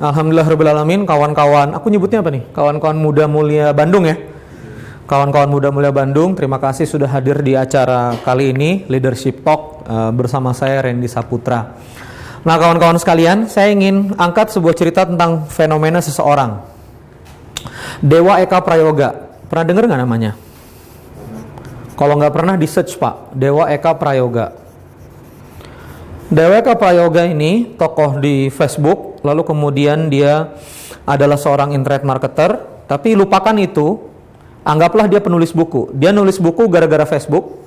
Alhamdulillahirrahmanirrahim, kawan-kawan, aku nyebutnya apa nih? Kawan-kawan muda mulia Bandung ya? Kawan-kawan muda mulia Bandung, terima kasih sudah hadir di acara kali ini, Leadership Talk, bersama saya Randy Saputra. Nah kawan-kawan sekalian, saya ingin angkat sebuah cerita tentang fenomena seseorang. Dewa Eka Prayoga, pernah dengar nggak namanya? Kalau nggak pernah, di search Pak, Dewa Eka Prayoga. Dewa Eka Prayoga ini tokoh di Facebook, lalu kemudian dia adalah seorang internet marketer, tapi lupakan itu, anggaplah dia penulis buku. Dia nulis buku gara-gara Facebook.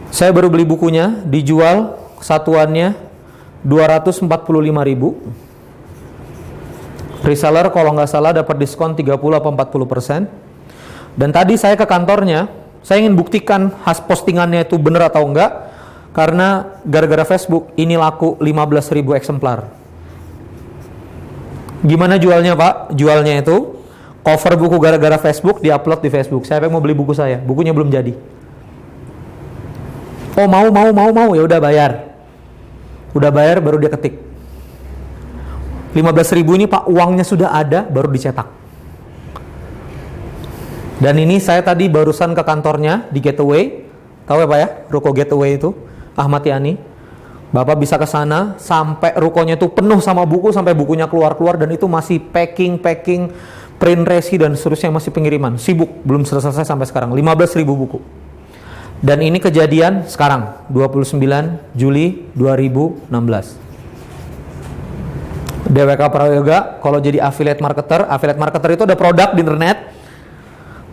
Saya baru beli bukunya, dijual satuannya 245.000. Reseller kalau nggak salah dapat diskon 30-40%. Dan tadi saya ke kantornya, saya ingin buktikan postingannya itu benar atau enggak. Karena gara-gara Facebook ini laku 15.000 eksemplar. Gimana jualnya Pak? Jualnya itu cover buku gara-gara Facebook diupload di Facebook. Siapa yang mau beli buku saya? Bukunya belum jadi. Oh mau, ya udah bayar. Udah bayar baru dia ketik. 15.000 ini Pak, uangnya sudah ada baru dicetak. Dan ini saya tadi barusan ke kantornya di Gateway. Tahu ya Pak ya? Ruko Gateway itu. Ahmad Yani, Bapak bisa ke sana sampai rukonya itu penuh sama buku, sampai bukunya keluar dan itu masih packing, print resi dan seterusnya, masih pengiriman. Sibuk, belum selesai sampai sekarang. 15.000 buku. Dan ini kejadian sekarang, 29 Juli 2016. DWK Prayoga kalau jadi affiliate marketer itu ada produk di internet.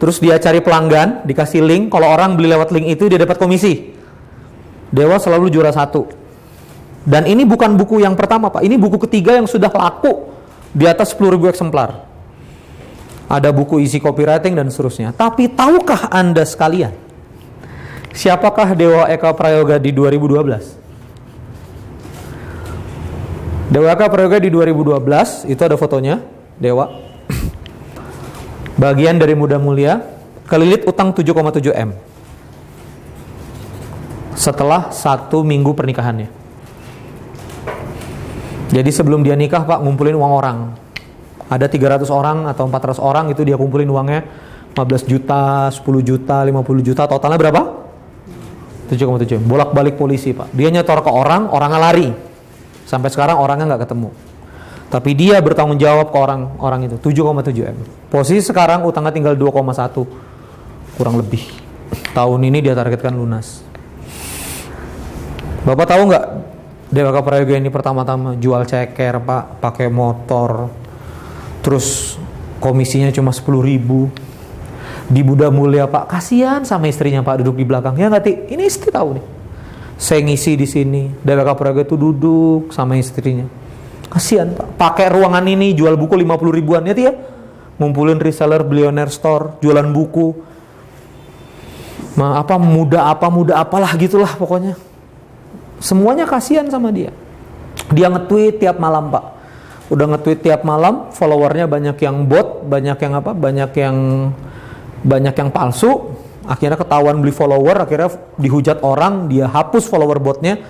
Terus dia cari pelanggan, dikasih link, kalau orang beli lewat link itu dia dapat komisi. Dewa selalu juara 1. Dan ini bukan buku yang pertama Pak, ini buku ketiga yang sudah laku di atas 10.000 eksemplar. Ada buku isi copywriting dan seterusnya. Tapi tahukah Anda sekalian, siapakah Dewa Eka Prayoga di 2012? Dewa Eka Prayoga di 2012, itu ada fotonya, Dewa. Bagian dari Muda Mulia, kelilit utang 7,7 M. Setelah 1 minggu pernikahannya. Jadi sebelum dia nikah Pak, ngumpulin uang orang. Ada 300 orang atau 400 orang, itu dia kumpulin uangnya 15 juta, 10 juta, 50 juta, totalnya berapa? 7,7. Bolak-balik polisi Pak. Dia nyetor ke orang, orangnya lari. Sampai sekarang orangnya nggak ketemu. Tapi dia bertanggung jawab ke orang itu, 7,7 M. Posisi sekarang utangnya tinggal 2,1 kurang lebih. Tahun ini dia targetkan lunas. Bapak tahu nggak, Dewa Eka Prayoga ini pertama-tama jual ceker Pak, pakai motor, terus komisinya cuma 10.000. Di Muda Mulia Pak, kasihan sama istrinya Pak duduk di belakang. Ya nggak Ti? Ini istri tahu nih. Saya ngisi di sini, Dewa Eka Prayoga itu duduk sama istrinya. Kasihan Pak, pakai ruangan ini jual buku 50 ribuan ya Ti ya. Ngumpulin reseller, Billionaire Store, jualan buku. Muda apalah gitulah pokoknya. Semuanya kasihan sama dia. Dia nge-tweet tiap malam Pak. Udah nge-tweet tiap malam, followernya banyak yang bot, banyak yang palsu. Akhirnya ketahuan beli follower, akhirnya dihujat orang, dia hapus follower botnya.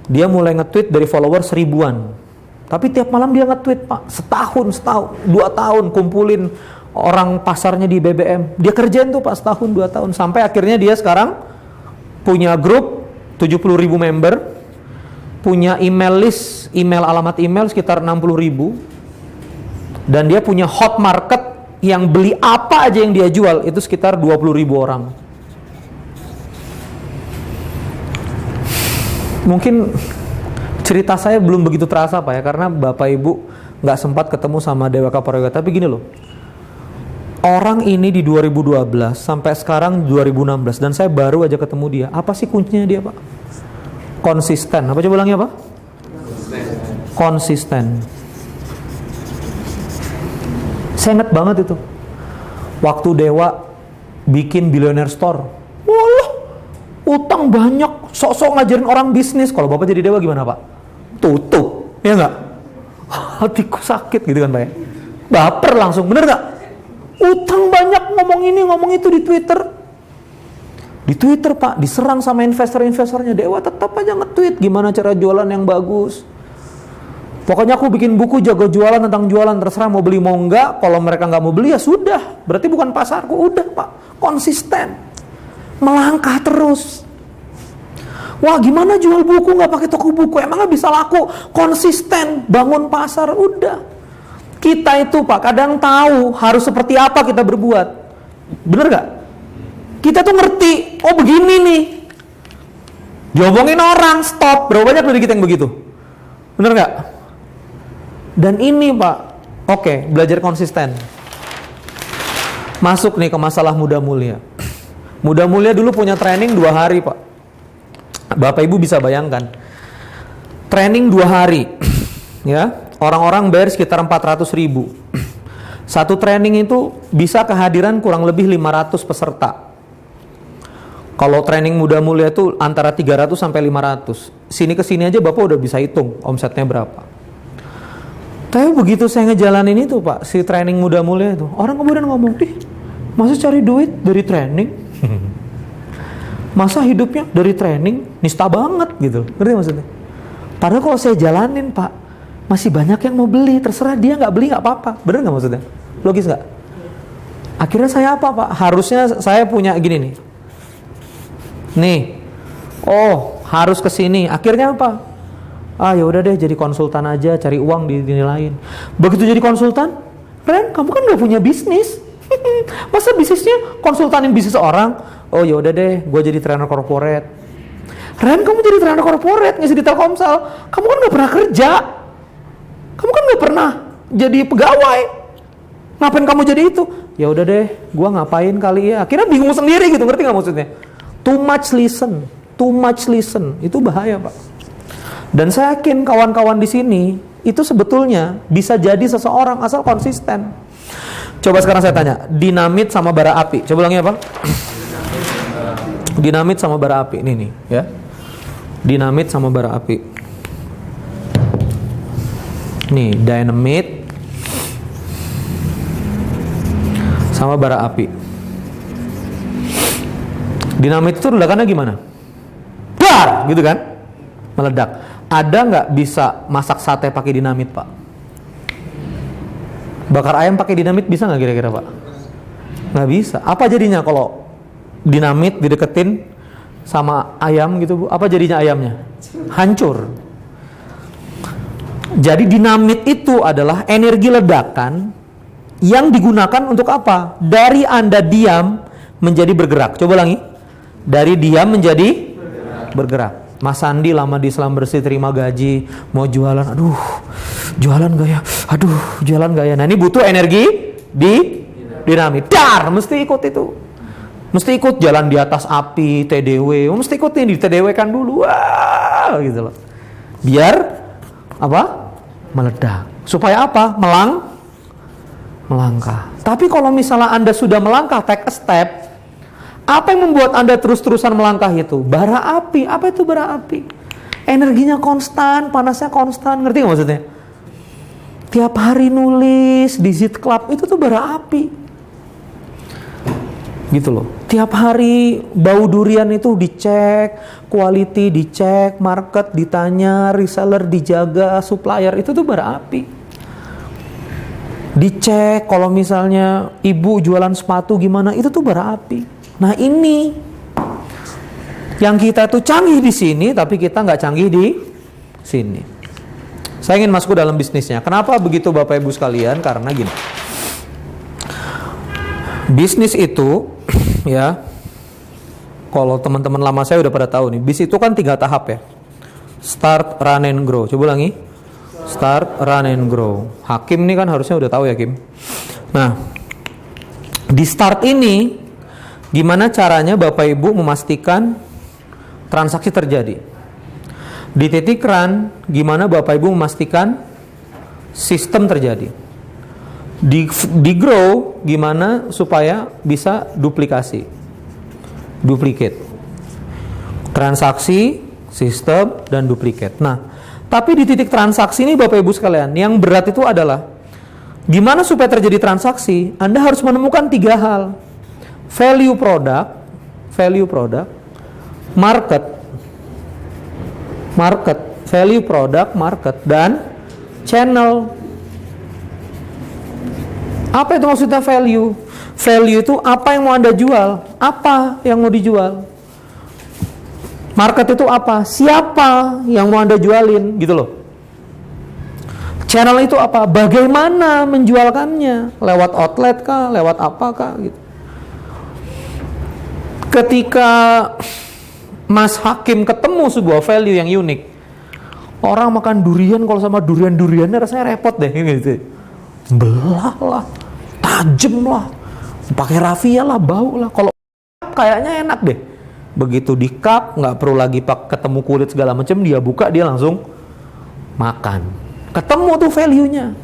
Dia mulai nge-tweet dari follower 1000-an. Tapi tiap malam dia nge-tweet Pak. Setahun, 2 tahun kumpulin orang pasarnya di BBM. Dia kerjain tuh Pak setahun, 2 tahun. Sampai akhirnya dia sekarang punya grup 70.000 member, punya email list, alamat email sekitar 60.000, dan dia punya hot market yang beli apa aja yang dia jual itu sekitar 20.000 orang. Mungkin cerita saya belum begitu terasa Pak ya, karena Bapak Ibu nggak sempat ketemu sama Dewa Eka Prayoga. Tapi gini loh, orang ini di 2012 sampai sekarang 2016, dan saya baru aja ketemu dia. Apa sih kuncinya dia Pak? Konsisten. Apa coba ulangnya Pak? Konsisten. Saya ingat banget itu. Waktu Dewa bikin Billionaire Store. Walah, utang banyak, sok-sok ngajarin orang bisnis. Kalau Bapak jadi Dewa gimana Pak? Tutup, ya nggak? Hatiku sakit gitu kan Pak ya. Baper langsung, bener nggak? Utang banyak, ngomong ini ngomong itu di Twitter. Di Twitter Pak, diserang sama investor-investornya. Dewa tetap aja nge-tweet gimana cara jualan yang bagus. Pokoknya aku bikin buku jago jualan, tentang jualan, terserah mau beli mau enggak. Kalau mereka nggak mau beli ya sudah, berarti bukan pasarku. Udah Pak, konsisten, melangkah terus. Wah gimana jual buku nggak pakai toko buku, emangnya bisa laku? Konsisten, bangun pasar, udah. Kita itu Pak kadang tahu harus seperti apa kita berbuat, bener nggak? Kita tuh ngerti, oh begini nih, diomongin orang, stop. Berapa banyak dari kita yang begitu, bener nggak? Dan ini Pak, oke, belajar konsisten. Masuk nih ke masalah muda mulia. Muda mulia dulu punya training 2 hari Pak. Bapak Ibu bisa bayangkan, training 2 hari, ya, orang-orang bayar sekitar 400.000. Satu training itu bisa kehadiran kurang lebih 500 peserta. Kalau training muda mulia itu antara 300 sampai 500. Sini ke sini aja Bapak udah bisa hitung omsetnya berapa. Tapi begitu saya ngejalanin itu Pak, si training muda mulia itu, orang kemudian ngomong, "Ih, masa cari duit dari training? Masa hidupnya dari training? Nista banget," gitu. Ngerti maksudnya? Padahal kalau saya jalanin Pak, masih banyak yang mau beli, terserah dia nggak beli nggak apa-apa. Bener nggak maksudnya? Logis nggak? Akhirnya saya apa Pak? Harusnya saya punya gini nih. Oh, harus ke sini. Akhirnya apa? Ah ya udah deh, jadi konsultan aja, cari uang dinilaiin. Begitu jadi konsultan, Ren, kamu kan nggak punya bisnis. Masa bisnisnya konsultanin bisnis orang? Oh ya udah deh, gue jadi trainer corporate. Ren, kamu jadi trainer corporate, ngisi di Telkomsel. Kamu kan nggak pernah kerja. Kamu kan nggak pernah jadi pegawai. Ngapain kamu jadi itu? Ya udah deh, gue ngapain kali ya? Akhirnya bingung sendiri gitu, ngerti nggak maksudnya? Too much listen, itu bahaya Pak. Dan saya yakin kawan-kawan di sini itu sebetulnya bisa jadi seseorang asal konsisten. Coba sekarang saya tanya, dinamit sama bara api. Coba ulangi apa? Dinamit sama bara api. Ini nih, ya. Dinamit sama bara api. Nih, dynamite sama bara api. Dinamit itu ledakannya gimana? Dar, gitu kan? Meledak. Ada nggak bisa masak sate pakai dinamit Pak? Bakar ayam pakai dinamit bisa nggak kira-kira Pak? Nggak bisa. Apa jadinya kalau dinamit dideketin sama ayam gitu Bu? Apa jadinya ayamnya? Hancur. Jadi dinamit itu adalah energi ledakan yang digunakan untuk apa? Dari Anda diam menjadi bergerak. Coba ulangi. Dari diam menjadi bergerak. Mas Sandi lama di Islam Bersih, terima gaji, mau jualan, aduh, jualan gak ya? Aduh, jualan gak ya? Nah ini butuh energi di dinamit. Dar, mesti ikut itu. Mesti ikut jalan di atas api, TDW. Mesti ikut nih di TDW kan dulu. Wah, gitu loh. Biar apa? Meledak. Supaya apa? Melangkah. Tapi kalau misalnya Anda sudah melangkah, take a step, apa yang membuat Anda terus-terusan melangkah itu? Bara api. Apa itu bara api? Energinya konstan, panasnya konstan. Ngerti nggak maksudnya? Tiap hari nulis di Zit Club itu tuh bara api. Gitu loh. Tiap hari bau durian itu dicek, quality dicek, market ditanya, reseller dijaga, supplier itu tuh bara api. Dicek kalau misalnya ibu jualan sepatu gimana, itu tuh bara api. Nah ini yang kita tuh canggih di sini, tapi kita nggak canggih di sini. Saya ingin masuk ke dalam bisnisnya. Kenapa begitu Bapak Ibu sekalian? Karena gini, bisnis itu, ya, kalau teman-teman lama saya udah pada tahu nih, bisnis itu kan 3 tahap ya. Start, run and grow. Coba ulangi. Start, run and grow. Hakim nih kan harusnya udah tahu ya Kim. Nah, di start ini, gimana caranya Bapak Ibu memastikan transaksi terjadi? Di titik run, gimana Bapak Ibu memastikan sistem terjadi? Di grow, gimana supaya bisa duplikasi, duplicate, transaksi, sistem, dan duplicate. Nah, tapi di titik transaksi ini Bapak Ibu sekalian, yang berat itu adalah gimana supaya terjadi transaksi? Anda harus menemukan 3 hal. Value product, market, value product, market, dan channel. Apa itu maksudnya value? Value itu apa yang mau Anda jual? Apa yang mau dijual? Market itu apa? Siapa yang mau Anda jualin? Gitu loh. Channel itu apa? Bagaimana menjualkannya? Lewat outlet kah? Lewat apa kah? Gitu. Ketika Mas Hakim ketemu sebuah value yang unik, orang makan durian kalau sama durian-duriannya rasanya repot deh gitu. Belah lah, tajem lah, pakai raffia lah, bau lah. Kalau kayaknya enak deh. Begitu di cup, nggak perlu lagi ketemu kulit segala macam, dia buka, dia langsung makan. Ketemu tuh value-nya.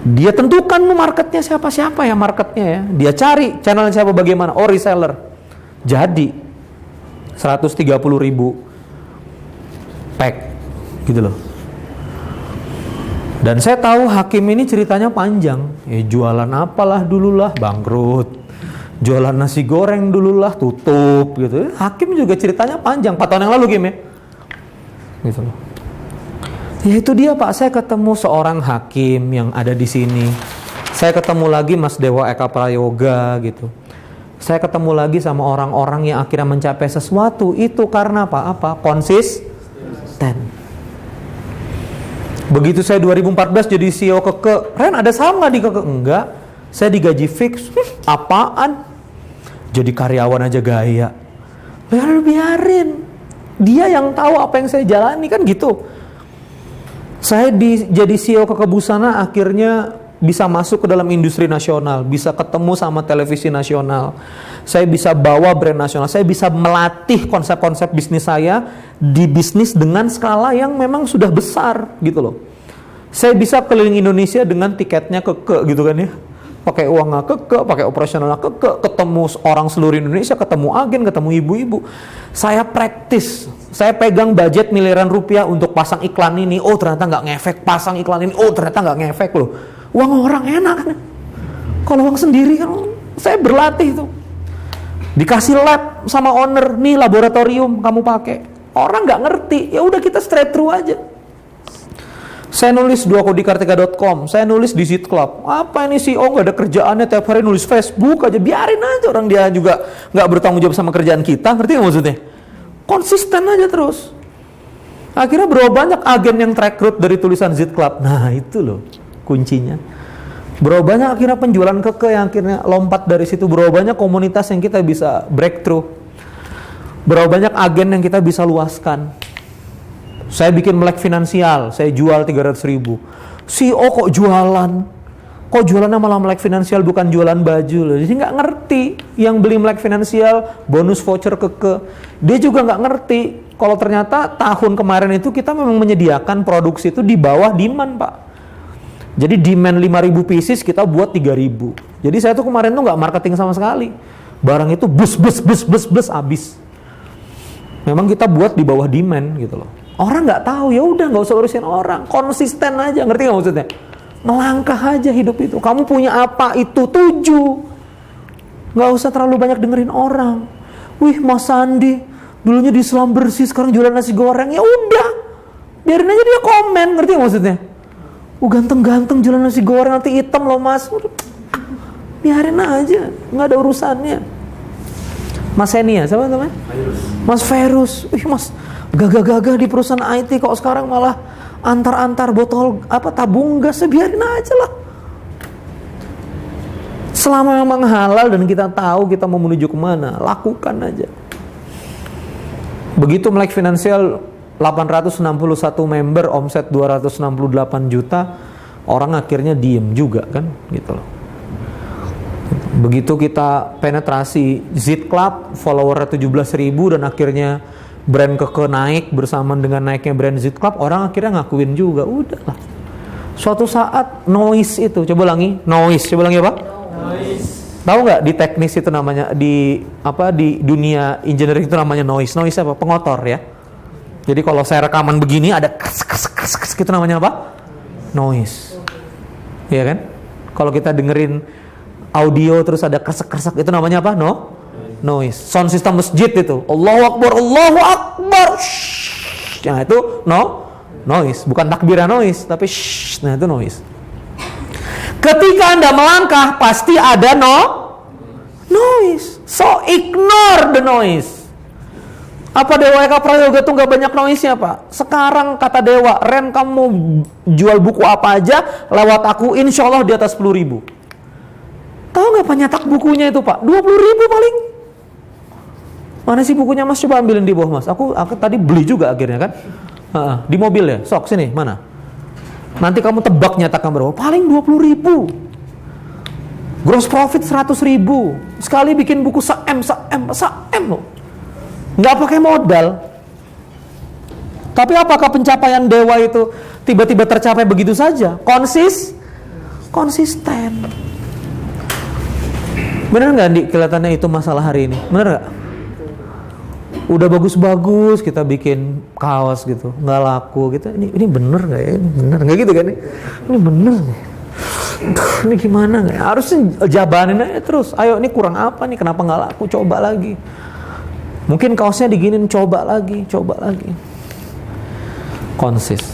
Dia tentukan marketnya siapa ya marketnya ya. Dia cari channel siapa bagaimana. Oh, reseller. Jadi 130.000 pack gitu loh. Dan saya tahu Hakim ini ceritanya panjang. Ya jualan apalah dululah bangkrut. Jualan nasi goreng dululah tutup gitu. Hakim juga ceritanya panjang 4 tahun yang lalu Kim ya. Gitu loh. Ya itu dia Pak, saya ketemu seorang hakim yang ada di sini. Saya ketemu lagi Mas Dewa Eka Prayoga gitu. Saya ketemu lagi sama orang-orang yang akhirnya mencapai sesuatu itu karena apa? Konsisten. Begitu saya 2014 jadi CEO Keke, Ren ada saham nggak di Keke? Enggak, saya digaji fix. Apaan? Jadi karyawan aja gaya. Biarin. Dia yang tahu apa yang saya jalani kan gitu. Saya jadi CEO Keke Busana akhirnya bisa masuk ke dalam industri nasional, bisa ketemu sama televisi nasional. Saya bisa bawa brand nasional, saya bisa melatih konsep-konsep bisnis saya di bisnis dengan skala yang memang sudah besar gitu loh. Saya bisa keliling Indonesia dengan tiketnya Keke gitu kan ya. Pakai uangnya Keke, pakai operasionalnya Keke, ketemu orang seluruh Indonesia, ketemu agen, ketemu ibu-ibu. Saya praktis, saya pegang budget miliaran rupiah untuk pasang iklan ini. Oh ternyata nggak ngefek, pasang iklan ini. Oh ternyata nggak ngefek loh. Uang orang enak kan. Kalau uang sendiri kan, saya berlatih tuh. Dikasih lab sama owner, nih laboratorium kamu pakai. Orang nggak ngerti, ya udah kita straight through aja. Saya nulis 2kodikartika.com, saya nulis di Zit Club. Apa ini CEO nggak ada kerjaannya tiap hari nulis Facebook aja, biarin aja orang dia juga nggak bertanggung jawab sama kerjaan kita, ngerti nggak maksudnya? Konsisten aja terus. Akhirnya berapa banyak agen yang rekrut dari tulisan Zit Club. Nah itu loh kuncinya. Berapa banyak akhirnya penjualan Keke yang akhirnya lompat dari situ. Berapa banyak komunitas yang kita bisa breakthrough. Berapa banyak agen yang kita bisa luaskan. Saya bikin melek finansial, saya jual 300.000. CEO kok jualan? Kok jualannya malah melek finansial bukan jualan baju loh. Jadi nggak ngerti yang beli melek finansial bonus voucher Keke. Dia juga nggak ngerti kalau ternyata tahun kemarin itu kita memang menyediakan produksi itu di bawah demand Pak. Jadi demand 5.000 pieces kita buat 3.000. Jadi saya tuh kemarin tuh nggak marketing sama sekali. Barang itu bus habis. Memang kita buat di bawah demand gitu loh. Orang nggak tahu, ya udah nggak usah urusin orang, konsisten aja, ngerti nggak maksudnya? Melangkah aja hidup itu. Kamu punya apa itu tuju. Nggak usah terlalu banyak dengerin orang. Wih Mas Sandi, dulunya di Selam Bersih, sekarang jualan nasi goreng. Ya udah, biarin aja dia komen, ngerti nggak maksudnya? Ganteng-ganteng jualan nasi goreng nanti hitam loh Mas. Biarin aja, nggak ada urusannya. Mas Henia, siapa namanya? Mas Ferus. Wih Mas, gagah-gagah di perusahaan IT kok sekarang malah antar-antar botol tabung gas, biarin aja lah. Selama memang halal dan kita tahu kita mau menuju kemana, lakukan aja. Begitu melek finansial 861 member, omset 268 juta, orang akhirnya diem juga kan, gitu loh. Begitu kita penetrasi Zit Club, followernya 17.000 dan akhirnya brand Keke naik bersamaan dengan naiknya brand Zit Club, orang akhirnya ngakuin juga, udahlah. Suatu saat noise itu, coba ulangi, noise, coba ulangi apa? Noise. Tahu nggak di teknis itu namanya, di dunia engineering itu namanya noise. Noise apa? Pengotor ya. Jadi kalau saya rekaman begini ada kes gitu namanya apa? Noise. Iya kan? Kalau kita dengerin audio terus ada kresek itu namanya apa? Noise. Sound system masjid itu. Allahu Akbar. Nah itu Noise, bukan takbirnya noise, tapi shh, nah itu noise. Ketika Anda melangkah, pasti ada noise. So ignore the noise. Apa Dewa Eka Prayoga tuh nggak banyak noise-nya, Pak? Sekarang kata Dewa, Ren kamu mau jual buku apa aja lewat aku, insya Allah di atas 10.000. Tahu nggak Pak nyetak bukunya itu, Pak? 20.000 paling. Mana sih bukunya Mas? Coba ambilin di bawah Mas. Aku tadi beli juga akhirnya kan. Di mobil ya. Sok sini, mana? Nanti kamu tebak nyetakkan berapa? Paling 20.000. Gross profit 100.000. Sekali bikin buku sa-M loh. Nggak pakai modal. Tapi apakah pencapaian Dewa itu tiba-tiba tercapai begitu saja? Konsisten. Bener nggak Andi kelihatannya itu masalah hari ini? Bener nggak? Udah bagus-bagus kita bikin kaos gitu, nggak laku gitu. Ini bener nggak ya? Ini bener nggak gitu kan? Ini bener nih. Ini gimana nggak? Harusnya jabanin aja terus. Ayo ini kurang apa nih? Kenapa nggak laku? Coba lagi. Mungkin kaosnya diginin, coba lagi. Konsis.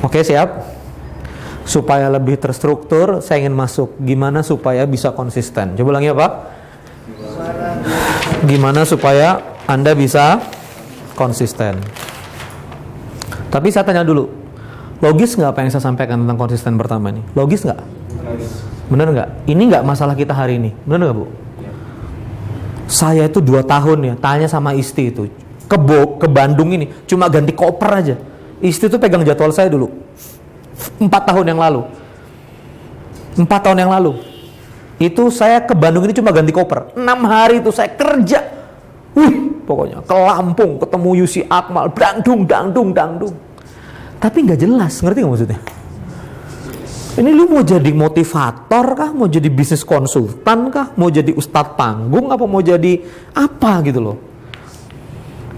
Oke, siap? Supaya lebih terstruktur, saya ingin masuk. Gimana supaya bisa konsisten? Coba ulangi ya, Pak. Gimana supaya Anda bisa konsisten? Tapi saya tanya dulu, logis nggak apa yang saya sampaikan tentang konsisten pertama ini? Logis nggak? Bener nggak? Ini nggak masalah kita hari ini, bener nggak Bu? Saya itu 2 tahun ya, tanya sama istri itu ke Bandung ini, cuma ganti koper aja. Istri itu pegang jadwal saya dulu 4 tahun yang lalu. Itu saya ke Bandung ini cuma ganti koper. 6 hari itu saya kerja. Pokoknya ke Lampung, ketemu Yusi Akmal, dangdung. Tapi nggak jelas, ngerti nggak maksudnya? Ini lu mau jadi motivator kah? Mau jadi bisnis konsultan kah? Mau jadi ustadz panggung? Apa mau jadi apa gitu loh?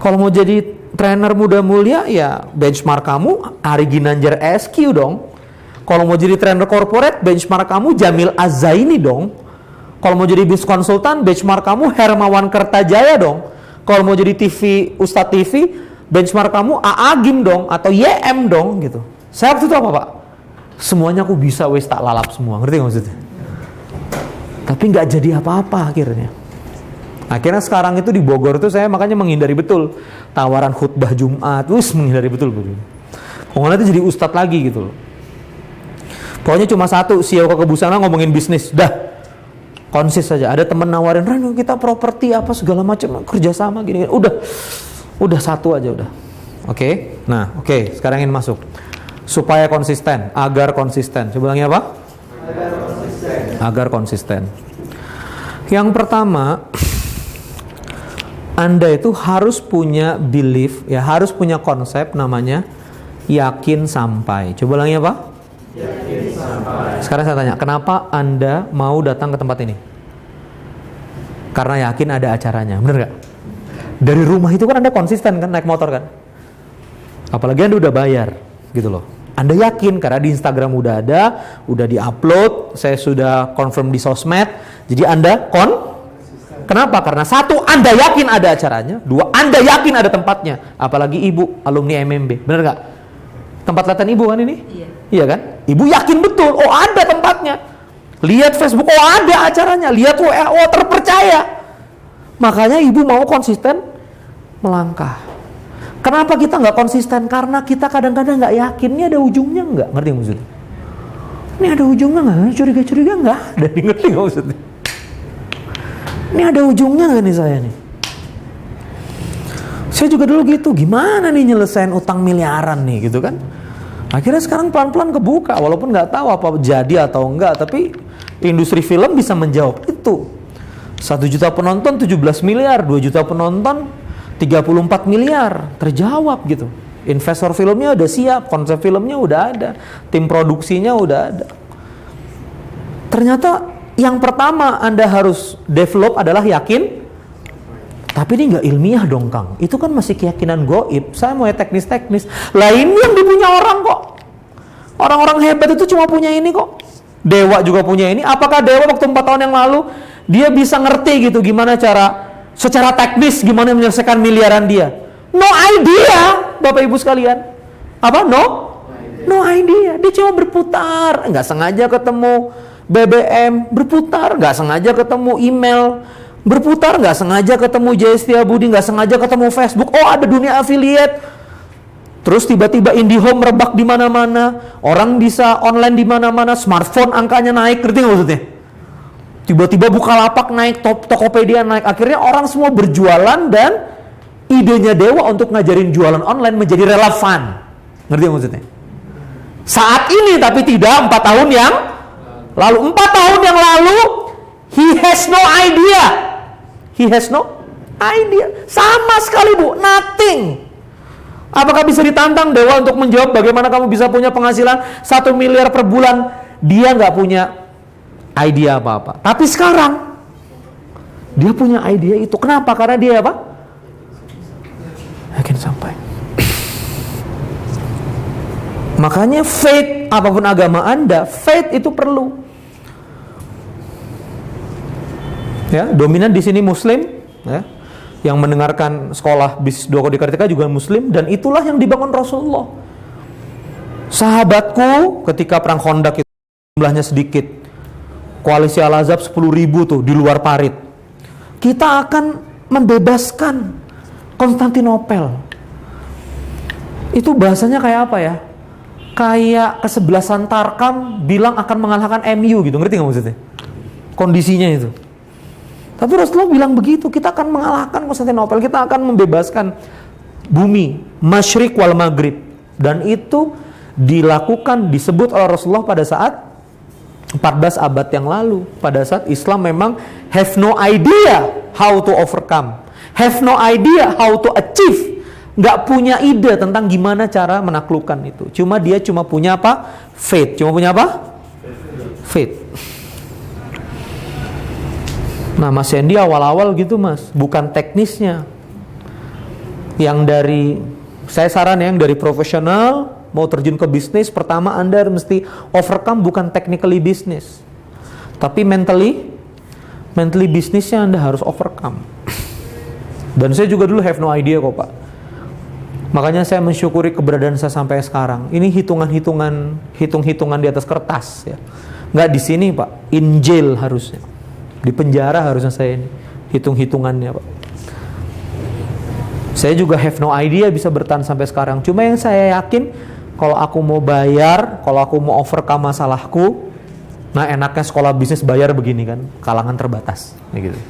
Kalau mau jadi trainer muda mulia, ya benchmark kamu Ari Ginanjar SQ dong. Kalau mau jadi trainer corporate, benchmark kamu Jamil Azzaini dong. Kalau mau jadi bisnis konsultan, benchmark kamu Hermawan Kertajaya dong. Kalau mau jadi Ustadz TV, benchmark kamu Aagim dong, atau YM dong gitu. Saya waktu itu apa Pak? Semuanya aku bisa, wes tak lalap semua, ngerti gak maksudnya? Tapi nggak jadi apa-apa akhirnya. Akhirnya sekarang itu di Bogor itu saya makanya menghindari betul tawaran khutbah Jumat, menghindari betul. Kalau nanti jadi ustadz lagi gitu loh. Pokoknya cuma satu, CEO Kebusana ngomongin bisnis, dah konsis saja. Ada temen nawarin, Ren kita properti apa segala macam kerjasama gini. Udah satu aja udah. Oke. Nah, sekarang ingin masuk. Supaya konsisten, agar konsisten. Coba ulangi apa? Agar konsisten. Yang pertama, Anda itu harus punya belief, ya harus punya konsep namanya yakin sampai. Coba ulangi apa? Yakin sampai. Sekarang saya tanya, kenapa Anda mau datang ke tempat ini? Karena yakin ada acaranya, bener gak? Dari rumah itu kan Anda konsisten kan naik motor kan? Apalagi Anda udah bayar, gitu loh. Anda yakin karena di Instagram udah ada, udah di-upload, saya sudah confirm di sosmed. Jadi Anda Kenapa? Karena satu, Anda yakin ada acaranya. Dua, Anda yakin ada tempatnya. Apalagi ibu, alumni MMB. Bener gak? Tempat latihan ibu kan ini? Iya kan? Ibu yakin betul, oh ada tempatnya. Lihat Facebook, oh ada acaranya. Lihat WA, oh terpercaya. Makanya ibu mau konsisten melangkah. Kenapa kita nggak konsisten? Karena kita kadang-kadang nggak yakin ini ada ujungnya nggak, ngerti maksudnya? Ini ada ujungnya nggak? Curiga-curiga nggak? Dari ngerti nggak maksudnya? Ini ada ujungnya nggak nih saya nih? Saya juga dulu gitu, gimana nih nyelesain utang miliaran nih gitu kan? Akhirnya sekarang pelan-pelan kebuka, walaupun nggak tahu apa jadi atau enggak, tapi industri film bisa menjawab itu. 1 juta penonton 17 miliar, 2 juta penonton 34 miliar, terjawab gitu. Investor filmnya udah siap, konsep filmnya udah ada, tim produksinya udah ada. Ternyata yang pertama Anda harus develop adalah yakin. Tapi ini nggak ilmiah dong Kang. Itu kan masih keyakinan goib. Saya mau teknis-teknis. Lah ini yang dipunya orang kok. Orang-orang hebat itu cuma punya ini kok. Dewa juga punya ini. Apakah Dewa waktu 4 tahun yang lalu dia bisa ngerti gitu gimana cara secara teknis gimana menyelesaikan miliaran dia? No idea, Bapak Ibu sekalian. Apa? No idea. Dia cuma berputar, nggak sengaja ketemu BBM, berputar, nggak sengaja ketemu email, berputar, nggak sengaja ketemu Jaya Setiabudi, nggak sengaja ketemu Facebook. Oh, ada dunia affiliate. Terus tiba-tiba IndiHome merebak di mana-mana, orang bisa online di mana-mana, smartphone angkanya naik, ngerti nggak maksudnya? Tiba-tiba Bukalapak naik, Tokopedia naik, akhirnya orang semua berjualan dan idenya Dewa untuk ngajarin jualan online menjadi relevan. Ngerti nggak maksudnya? Saat ini tapi tidak 4 tahun yang lalu. 4 tahun yang lalu, he has no idea. He has no idea. Sama sekali, Bu, nothing. Apakah bisa ditantang Dewa untuk menjawab bagaimana kamu bisa punya penghasilan 1 miliar per bulan? Dia nggak punya idea apa-apa. Tapi sekarang dia punya idea itu. Kenapa? Karena dia apa? Yakin sampai. Makanya faith, apapun agama Anda, faith itu perlu. Ya, dominan di sini Muslim, ya. Yang mendengarkan sekolah bisnis 2 Kode Kartika juga Muslim, dan itulah yang dibangun Rasulullah. Sahabatku ketika perang Khandaq itu jumlahnya sedikit, koalisi Al-Ahzab 10.000 tuh di luar parit. Kita akan membebaskan Konstantinopel. Itu bahasanya kayak apa ya? Kayak kesebelasan Tarkam bilang akan mengalahkan MU gitu, ngerti nggak maksudnya? Kondisinya itu. Tapi Rasulullah bilang begitu, kita akan mengalahkan Konstantinopel, kita akan membebaskan bumi, Masyriq wal Maghrib. Dan itu dilakukan, disebut oleh Rasulullah pada saat 14 abad yang lalu. Pada saat Islam memang have no idea how to overcome, have no idea how to achieve. Nggak punya ide tentang gimana cara menaklukkan itu. Dia cuma punya apa? Faith. Cuma punya apa? Faith. Nah, Mas Yendi awal-awal gitu, Mas, bukan teknisnya. Yang dari, saya saran ya, yang dari profesional mau terjun ke bisnis, pertama Anda mesti overcome bukan technically bisnis, tapi mentally bisnisnya Anda harus overcome. Dan saya juga dulu have no idea kok, Pak. Makanya saya mensyukuri keberadaan saya sampai sekarang. Ini hitung-hitungan di atas kertas ya. Nggak di sini, Pak. In jail harusnya. Di penjara harusnya saya ini. Hitung-hitungannya, Pak. Saya juga have no idea bisa bertahan sampai sekarang. Cuma yang saya yakin, kalau aku mau bayar, kalau aku mau overcome masalahku, nah enaknya sekolah bisnis bayar begini kan, kalangan terbatas. Gitu.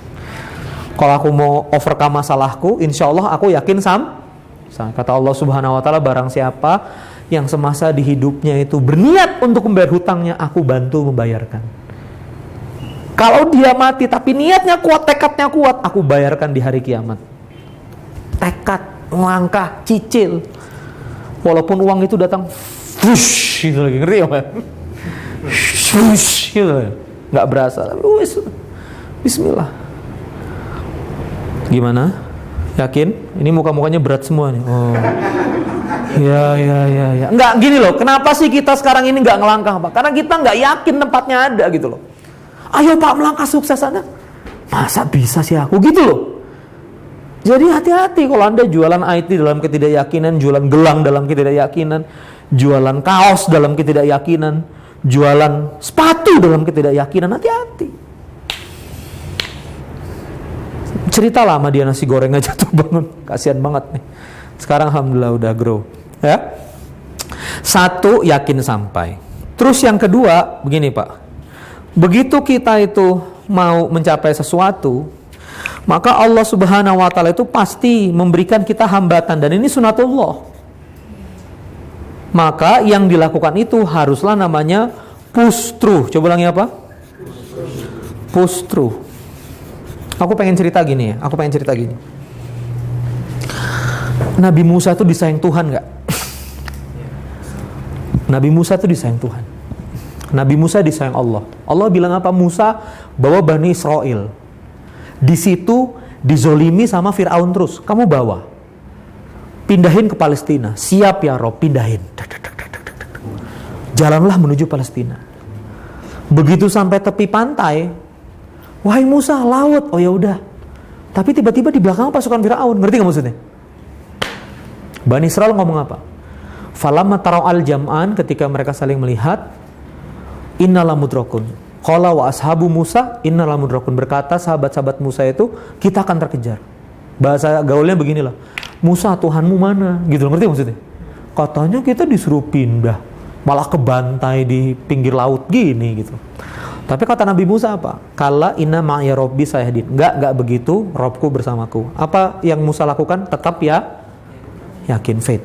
Kalau aku mau overcome masalahku, insya Allah aku yakin kata Allah Subhanahu Wa Taala, barang siapa yang semasa di hidupnya itu berniat untuk membayar hutangnya, aku bantu membayarkan. Kalau dia mati tapi niatnya kuat, tekadnya kuat, aku bayarkan di hari kiamat. Tekad, melangkah, cicil. Walaupun uang itu datang, fush, gitu lagi, ngerti ya, Pak? Fush, gitu, nggak berasa. Tapi Bismillah. Gimana? Yakin? Ini muka-mukanya berat semua nih. Oh. Ya. Nggak gini loh. Kenapa sih kita sekarang ini nggak ngelangkah, Pak? Karena kita nggak yakin tempatnya ada gitu loh. Ayo Pak, melangkah sukses Anda. Masa bisa sih aku gitu loh. Jadi hati-hati kalau Anda jualan IT dalam ketidakyakinan, jualan gelang dalam ketidakyakinan, jualan kaos dalam ketidakyakinan, jualan sepatu dalam ketidakyakinan, hati-hati. Cerita lama dia nasi goreng aja tuh bangun, kasihan banget nih. Sekarang alhamdulillah udah grow, ya. 1, yakin sampai. Terus yang kedua, begini Pak. Begitu kita itu mau mencapai sesuatu, maka Allah Subhanahu Wa Taala itu pasti memberikan kita hambatan, dan ini sunatullah. Maka yang dilakukan itu haruslah namanya push through. Coba ulangi apa? Push through. Aku pengen cerita gini. Nabi Musa itu disayang Tuhan nggak? Nabi Musa itu disayang Tuhan. Nabi Musa disayang Allah. Allah bilang apa? Musa bawa Bani Israel. Di situ dizolimi sama Fir'aun terus. Kamu bawa. Pindahin ke Palestina. Siap ya Rob, pindahin. Jalanlah menuju Palestina. Begitu sampai tepi pantai, wahai Musa, laut. Oh ya udah. Tapi tiba-tiba di belakang pasukan Fir'aun. Ngerti nggak maksudnya? Bani Israel ngomong apa? Falamma tarau al-jam'an, ketika mereka saling melihat, innala mudrakun. Qala wa ashabu Musa innala mudrakun. Berkata sahabat-sahabat Musa itu, kita akan terkejar. Bahasa gaulnya beginilah. Musa, Tuhanmu mana? Gitu loh, ngerti maksudnya? Katanya kita disuruh pindah, malah kebantai di pinggir laut gini gitu. Tapi kata Nabi Musa apa? Kala inna ma'iya rabbi sayahdin. Enggak begitu, Robku bersamaku. Apa yang Musa lakukan? Tetap ya yakin, faith.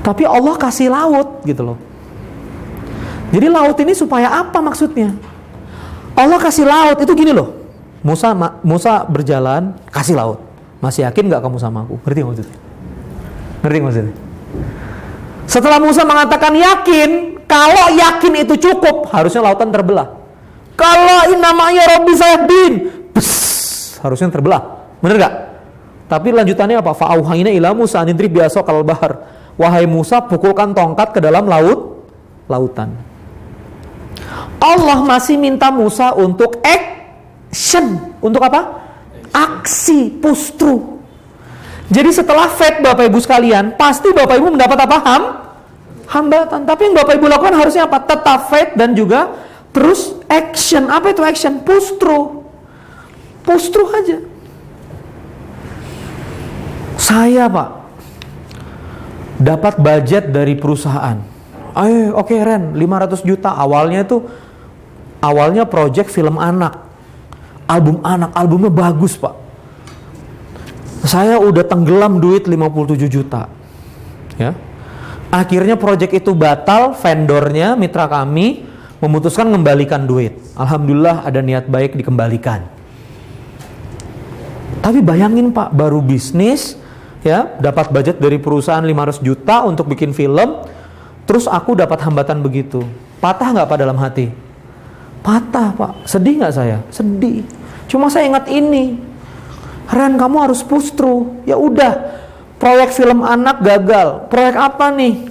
Tapi Allah kasih laut gitu loh. Jadi laut ini supaya apa maksudnya? Allah kasih laut itu gini loh. Musa berjalan, kasih laut. Masih yakin enggak kamu sama aku? Ngerti maksudnya? Ngerti maksudnya? Setelah Musa mengatakan yakin, kalau yakin itu cukup, harusnya lautan terbelah. Kalau inamanya Rabbi sayahdin, harusnya terbelah. Bener gak? Tapi lanjutannya apa? Fa'auhayna ila Musa anidrib bi'asokal bahar. Wahai Musa, pukulkan tongkat ke dalam lautan. Allah masih minta Musa untuk action. Untuk apa? Aksi, push through. Jadi setelah faith Bapak Ibu sekalian, pasti Bapak Ibu mendapat apa? Hambatan. Tapi yang Bapak Ibu lakukan harusnya apa? Tetap faith dan juga terus action. Apa itu action? Push through. Push through aja. Saya Pak, dapat budget dari perusahaan. Oke, Ren, 500 juta. Awalnya project film anak. Albumnya bagus Pak. Saya udah tenggelam duit 57 juta. Ya. Akhirnya proyek itu batal, vendornya, mitra kami memutuskan mengembalikan duit. Alhamdulillah ada niat baik dikembalikan. Tapi bayangin Pak, baru bisnis, ya, dapat budget dari perusahaan 500 juta untuk bikin film, terus aku dapat hambatan begitu. Patah nggak Pak dalam hati? Patah Pak. Sedih nggak saya? Sedih. Cuma saya ingat ini. Ren, kamu harus push through. Ya udah, proyek film anak gagal. Proyek apa nih?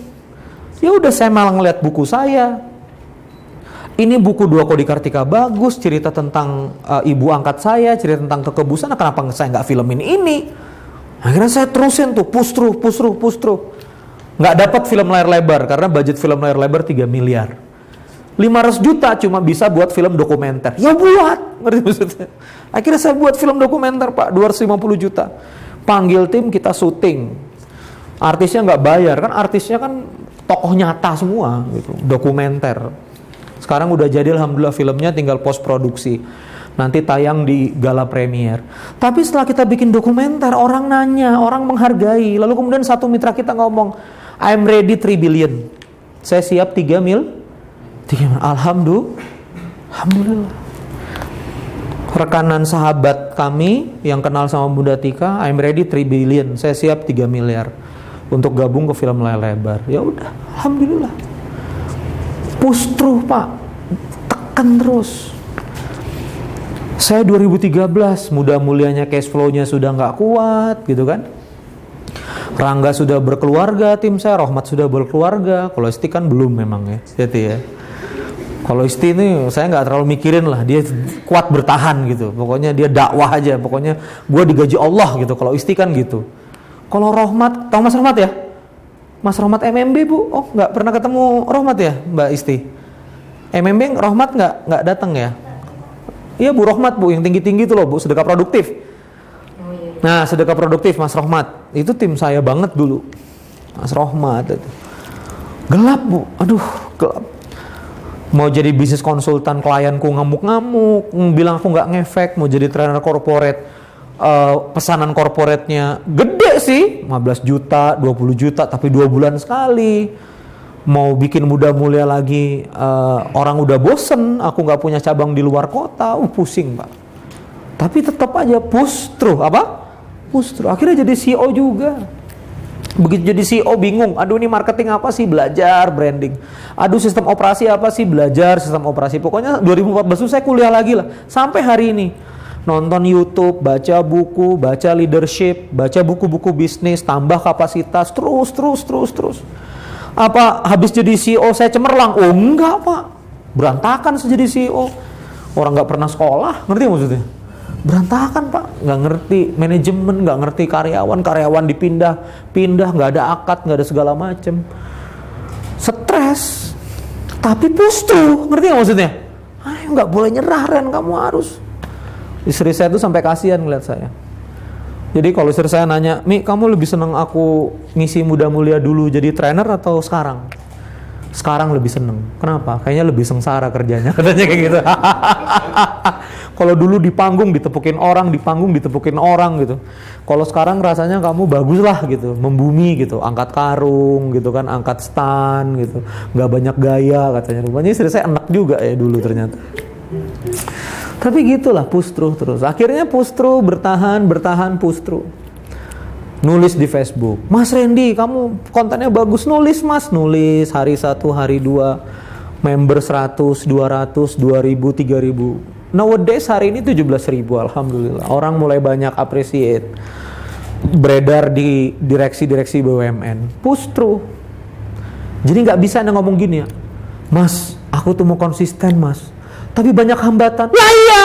Ya udah, saya malah ngeliat buku saya. Ini buku 2 Kodi Kartika bagus, cerita tentang ibu angkat saya, cerita tentang kekebusan. Kenapa saya nggak filmin ini? Akhirnya saya terusin tuh, push through. Nggak dapat film layar lebar karena budget film layar lebar 3 miliar. 500 juta cuma bisa buat film dokumenter. Ya buat, ngerti maksudnya? Akhirnya saya buat film dokumenter Pak, 250 juta. Panggil tim, kita syuting. Artisnya nggak bayar, kan artisnya kan tokoh nyata semua gitu, dokumenter. Sekarang udah jadi alhamdulillah filmnya, tinggal post produksi. Nanti tayang di gala premier. Tapi setelah kita bikin dokumenter, orang nanya, orang menghargai. Lalu kemudian satu mitra kita ngomong, I'm ready 3 billion. Saya siap 3 mil. Alhamdulillah. Rekanan sahabat kami yang kenal sama Bunda Tika, I'm ready 3 billion. Saya siap 3 miliar untuk gabung ke film layar lebar. Ya udah, alhamdulillah. Push through Pak, tekan terus. Saya 2013 mudah mulianya cash flow-nya sudah nggak kuat gitu kan. Rangga sudah berkeluarga, tim saya Rohmat sudah berkeluarga. Kalau Isti kan belum memang ya, gitu ya. Kalau Isti ini saya nggak terlalu mikirin lah, dia kuat bertahan gitu. Pokoknya dia dakwah aja, pokoknya gue digaji Allah gitu. Kalau Isti kan gitu. Kalau Rohmat, tahu Mas Rohmat ya? Mas Rohmat MMB Bu, oh nggak pernah ketemu Rohmat ya Mbak Isti? MMB Rohmat nggak datang ya? Iya Bu Rohmat Bu, yang tinggi-tinggi itu loh Bu, sedekah produktif. Nah sedekah produktif Mas Rohmat, itu tim saya banget dulu. Mas Rohmat itu. Gelap Bu, aduh gelap. Mau jadi bisnis konsultan, klienku ngamuk-ngamuk, bilang aku nggak ngefek. Mau jadi trainer corporate, pesanan corporate-nya gede sih, 15 juta, 20 juta, tapi 2 bulan sekali. Mau bikin muda mulia lagi, orang udah bosen, aku nggak punya cabang di luar kota, pusing Pak. Tapi tetap aja push through, apa? Push through. Akhirnya jadi CEO juga. Begitu jadi CEO bingung, aduh ini marketing apa sih, belajar branding. Aduh sistem operasi apa sih, belajar sistem operasi. Pokoknya 2014 itu saya kuliah lagi lah, sampai hari ini. Nonton YouTube, baca buku, baca leadership, baca buku-buku bisnis, tambah kapasitas, terus. Apa habis jadi CEO saya cemerlang? Oh enggak Pak, berantakan saya jadi CEO. Orang nggak pernah sekolah, ngerti maksudnya? berantakan Pak, nggak ngerti manajemen, nggak ngerti karyawan dipindah, nggak ada akad, nggak ada segala macem, stres, tapi pustu, ngerti nggak maksudnya? Ayo, nggak boleh nyerah Ren, kamu harus. Istri saya tuh sampai kasihan ngeliat saya. Jadi kalau istri saya nanya, Mi, kamu lebih seneng aku ngisi Muda Mulia dulu jadi trainer atau sekarang? Sekarang lebih seneng. Kenapa? Kayaknya lebih sengsara kerjanya, katanya kayak gitu. Kalau dulu di panggung ditepukin orang gitu. Kalau sekarang rasanya kamu bagus lah gitu, membumi gitu, angkat karung gitu kan, angkat stand gitu, nggak banyak gaya katanya. Rupanya istri saya enak juga ya dulu ternyata. Tapi gitulah, push through terus. Akhirnya push through, bertahan, push through. Nulis di Facebook, Mas Randy, kamu kontennya bagus, nulis Mas, nulis hari 1, hari 2, member 100, 200, 2000, 3000. Nowadays hari ini 17.000, alhamdulillah. Orang mulai banyak appreciate. Beredar di direksi-direksi BUMN. Push through. Jadi nggak bisa Anda ngomong gini ya, Mas, aku tuh mau konsisten Mas, tapi banyak hambatan. Lah iya,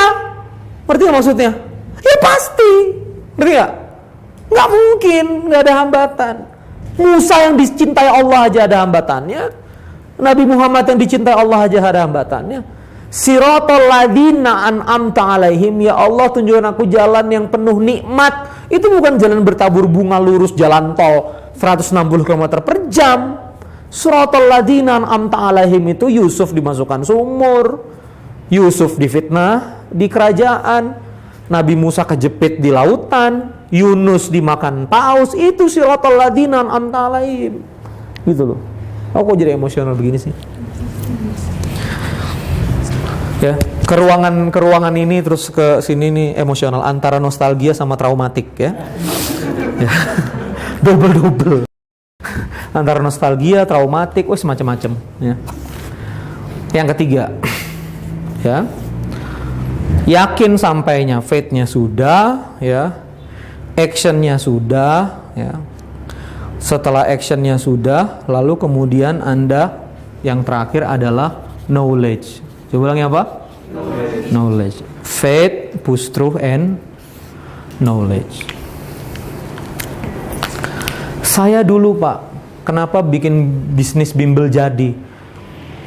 ngerti nggak maksudnya? Ya pasti, ngerti nggak? Nggak mungkin nggak ada hambatan. Musa yang dicintai Allah aja ada hambatannya. Nabi Muhammad yang dicintai Allah aja ada hambatannya. Siratal ladzina an'amta alaihim, ya Allah tunjukkan aku jalan yang penuh nikmat. Itu bukan jalan bertabur bunga lurus jalan tol 160 km per jam. Siratal ladzina an'amta alaihim itu Yusuf dimasukkan sumur, Yusuf difitnah di kerajaan, Nabi Musa kejepit di lautan, Yunus dimakan paus. Itu siratal ladzina an'amta alaihim. Gitu loh. Aku kok jadi emosional begini sih? Ya, ke ruangan ini terus ke sini nih emosional, antara nostalgia sama traumatik ya. Ya. Double. Antara nostalgia, traumatik, macam-macam ya. Yang ketiga. Ya. Yakin sampainya, faith-nya sudah, ya. Action-nya sudah, ya. Setelah action-nya sudah, lalu kemudian Anda yang terakhir adalah knowledge. Coba ulangi apa? Knowledge. Faith, push through, and knowledge. Saya dulu Pak, kenapa bikin bisnis bimbel jadi?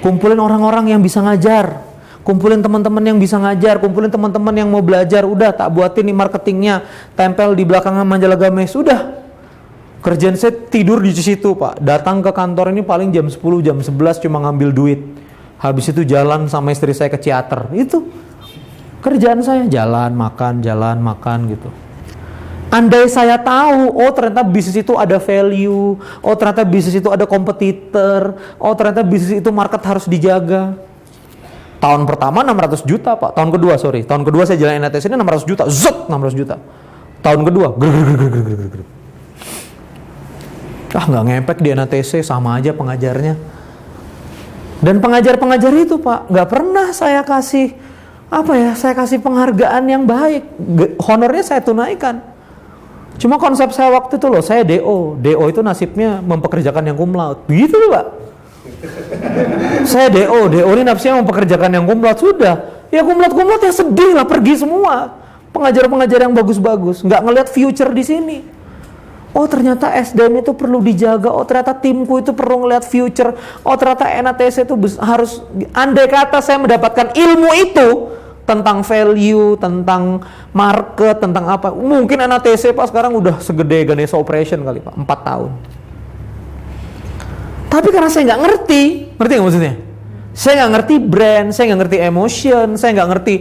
Kumpulin orang-orang yang bisa ngajar, kumpulin teman-teman yang bisa ngajar, kumpulin teman-teman yang mau belajar. Udah tak buatin nih marketingnya, tempel di belakangnya majalah Games. Udah. Kerjaan saya tidur di situ Pak. Datang ke kantor ini paling jam 10, jam 11 cuma ngambil duit. Habis itu jalan sama istri saya ke teater. Itu kerjaan saya, jalan makan gitu. Andai saya tahu, oh ternyata bisnis itu ada value, oh ternyata bisnis itu ada kompetitor, oh ternyata bisnis itu market harus dijaga. Tahun pertama 600 juta Pak, tahun kedua saya jalan NATC ini 600 juta, 600 juta. Tahun kedua, nggak ngepek di NATC, sama aja pengajarnya. Dan pengajar-pengajar itu Pak, nggak pernah saya kasih penghargaan yang baik. Honornya saya tunaikan. Cuma konsep saya waktu itu loh, saya DO itu nasibnya mempekerjakan yang cum laude. Begitu loh Pak. Saya DO ini nasibnya mempekerjakan yang cum laude. Sudah, ya cum laude ya sedih lah, pergi semua. Pengajar-pengajar yang bagus-bagus, nggak ngelihat future di sini. Oh ternyata SDM itu perlu dijaga. Oh ternyata timku itu perlu ngelihat future. Oh ternyata NATC itu harus. Andai kata saya mendapatkan ilmu itu tentang value, tentang market, tentang apa, mungkin NATC Pak sekarang udah segede Ganesha Operation kali Pak, 4 tahun. Tapi karena saya nggak ngerti nggak maksudnya? Saya nggak ngerti brand, saya nggak ngerti emotion, saya nggak ngerti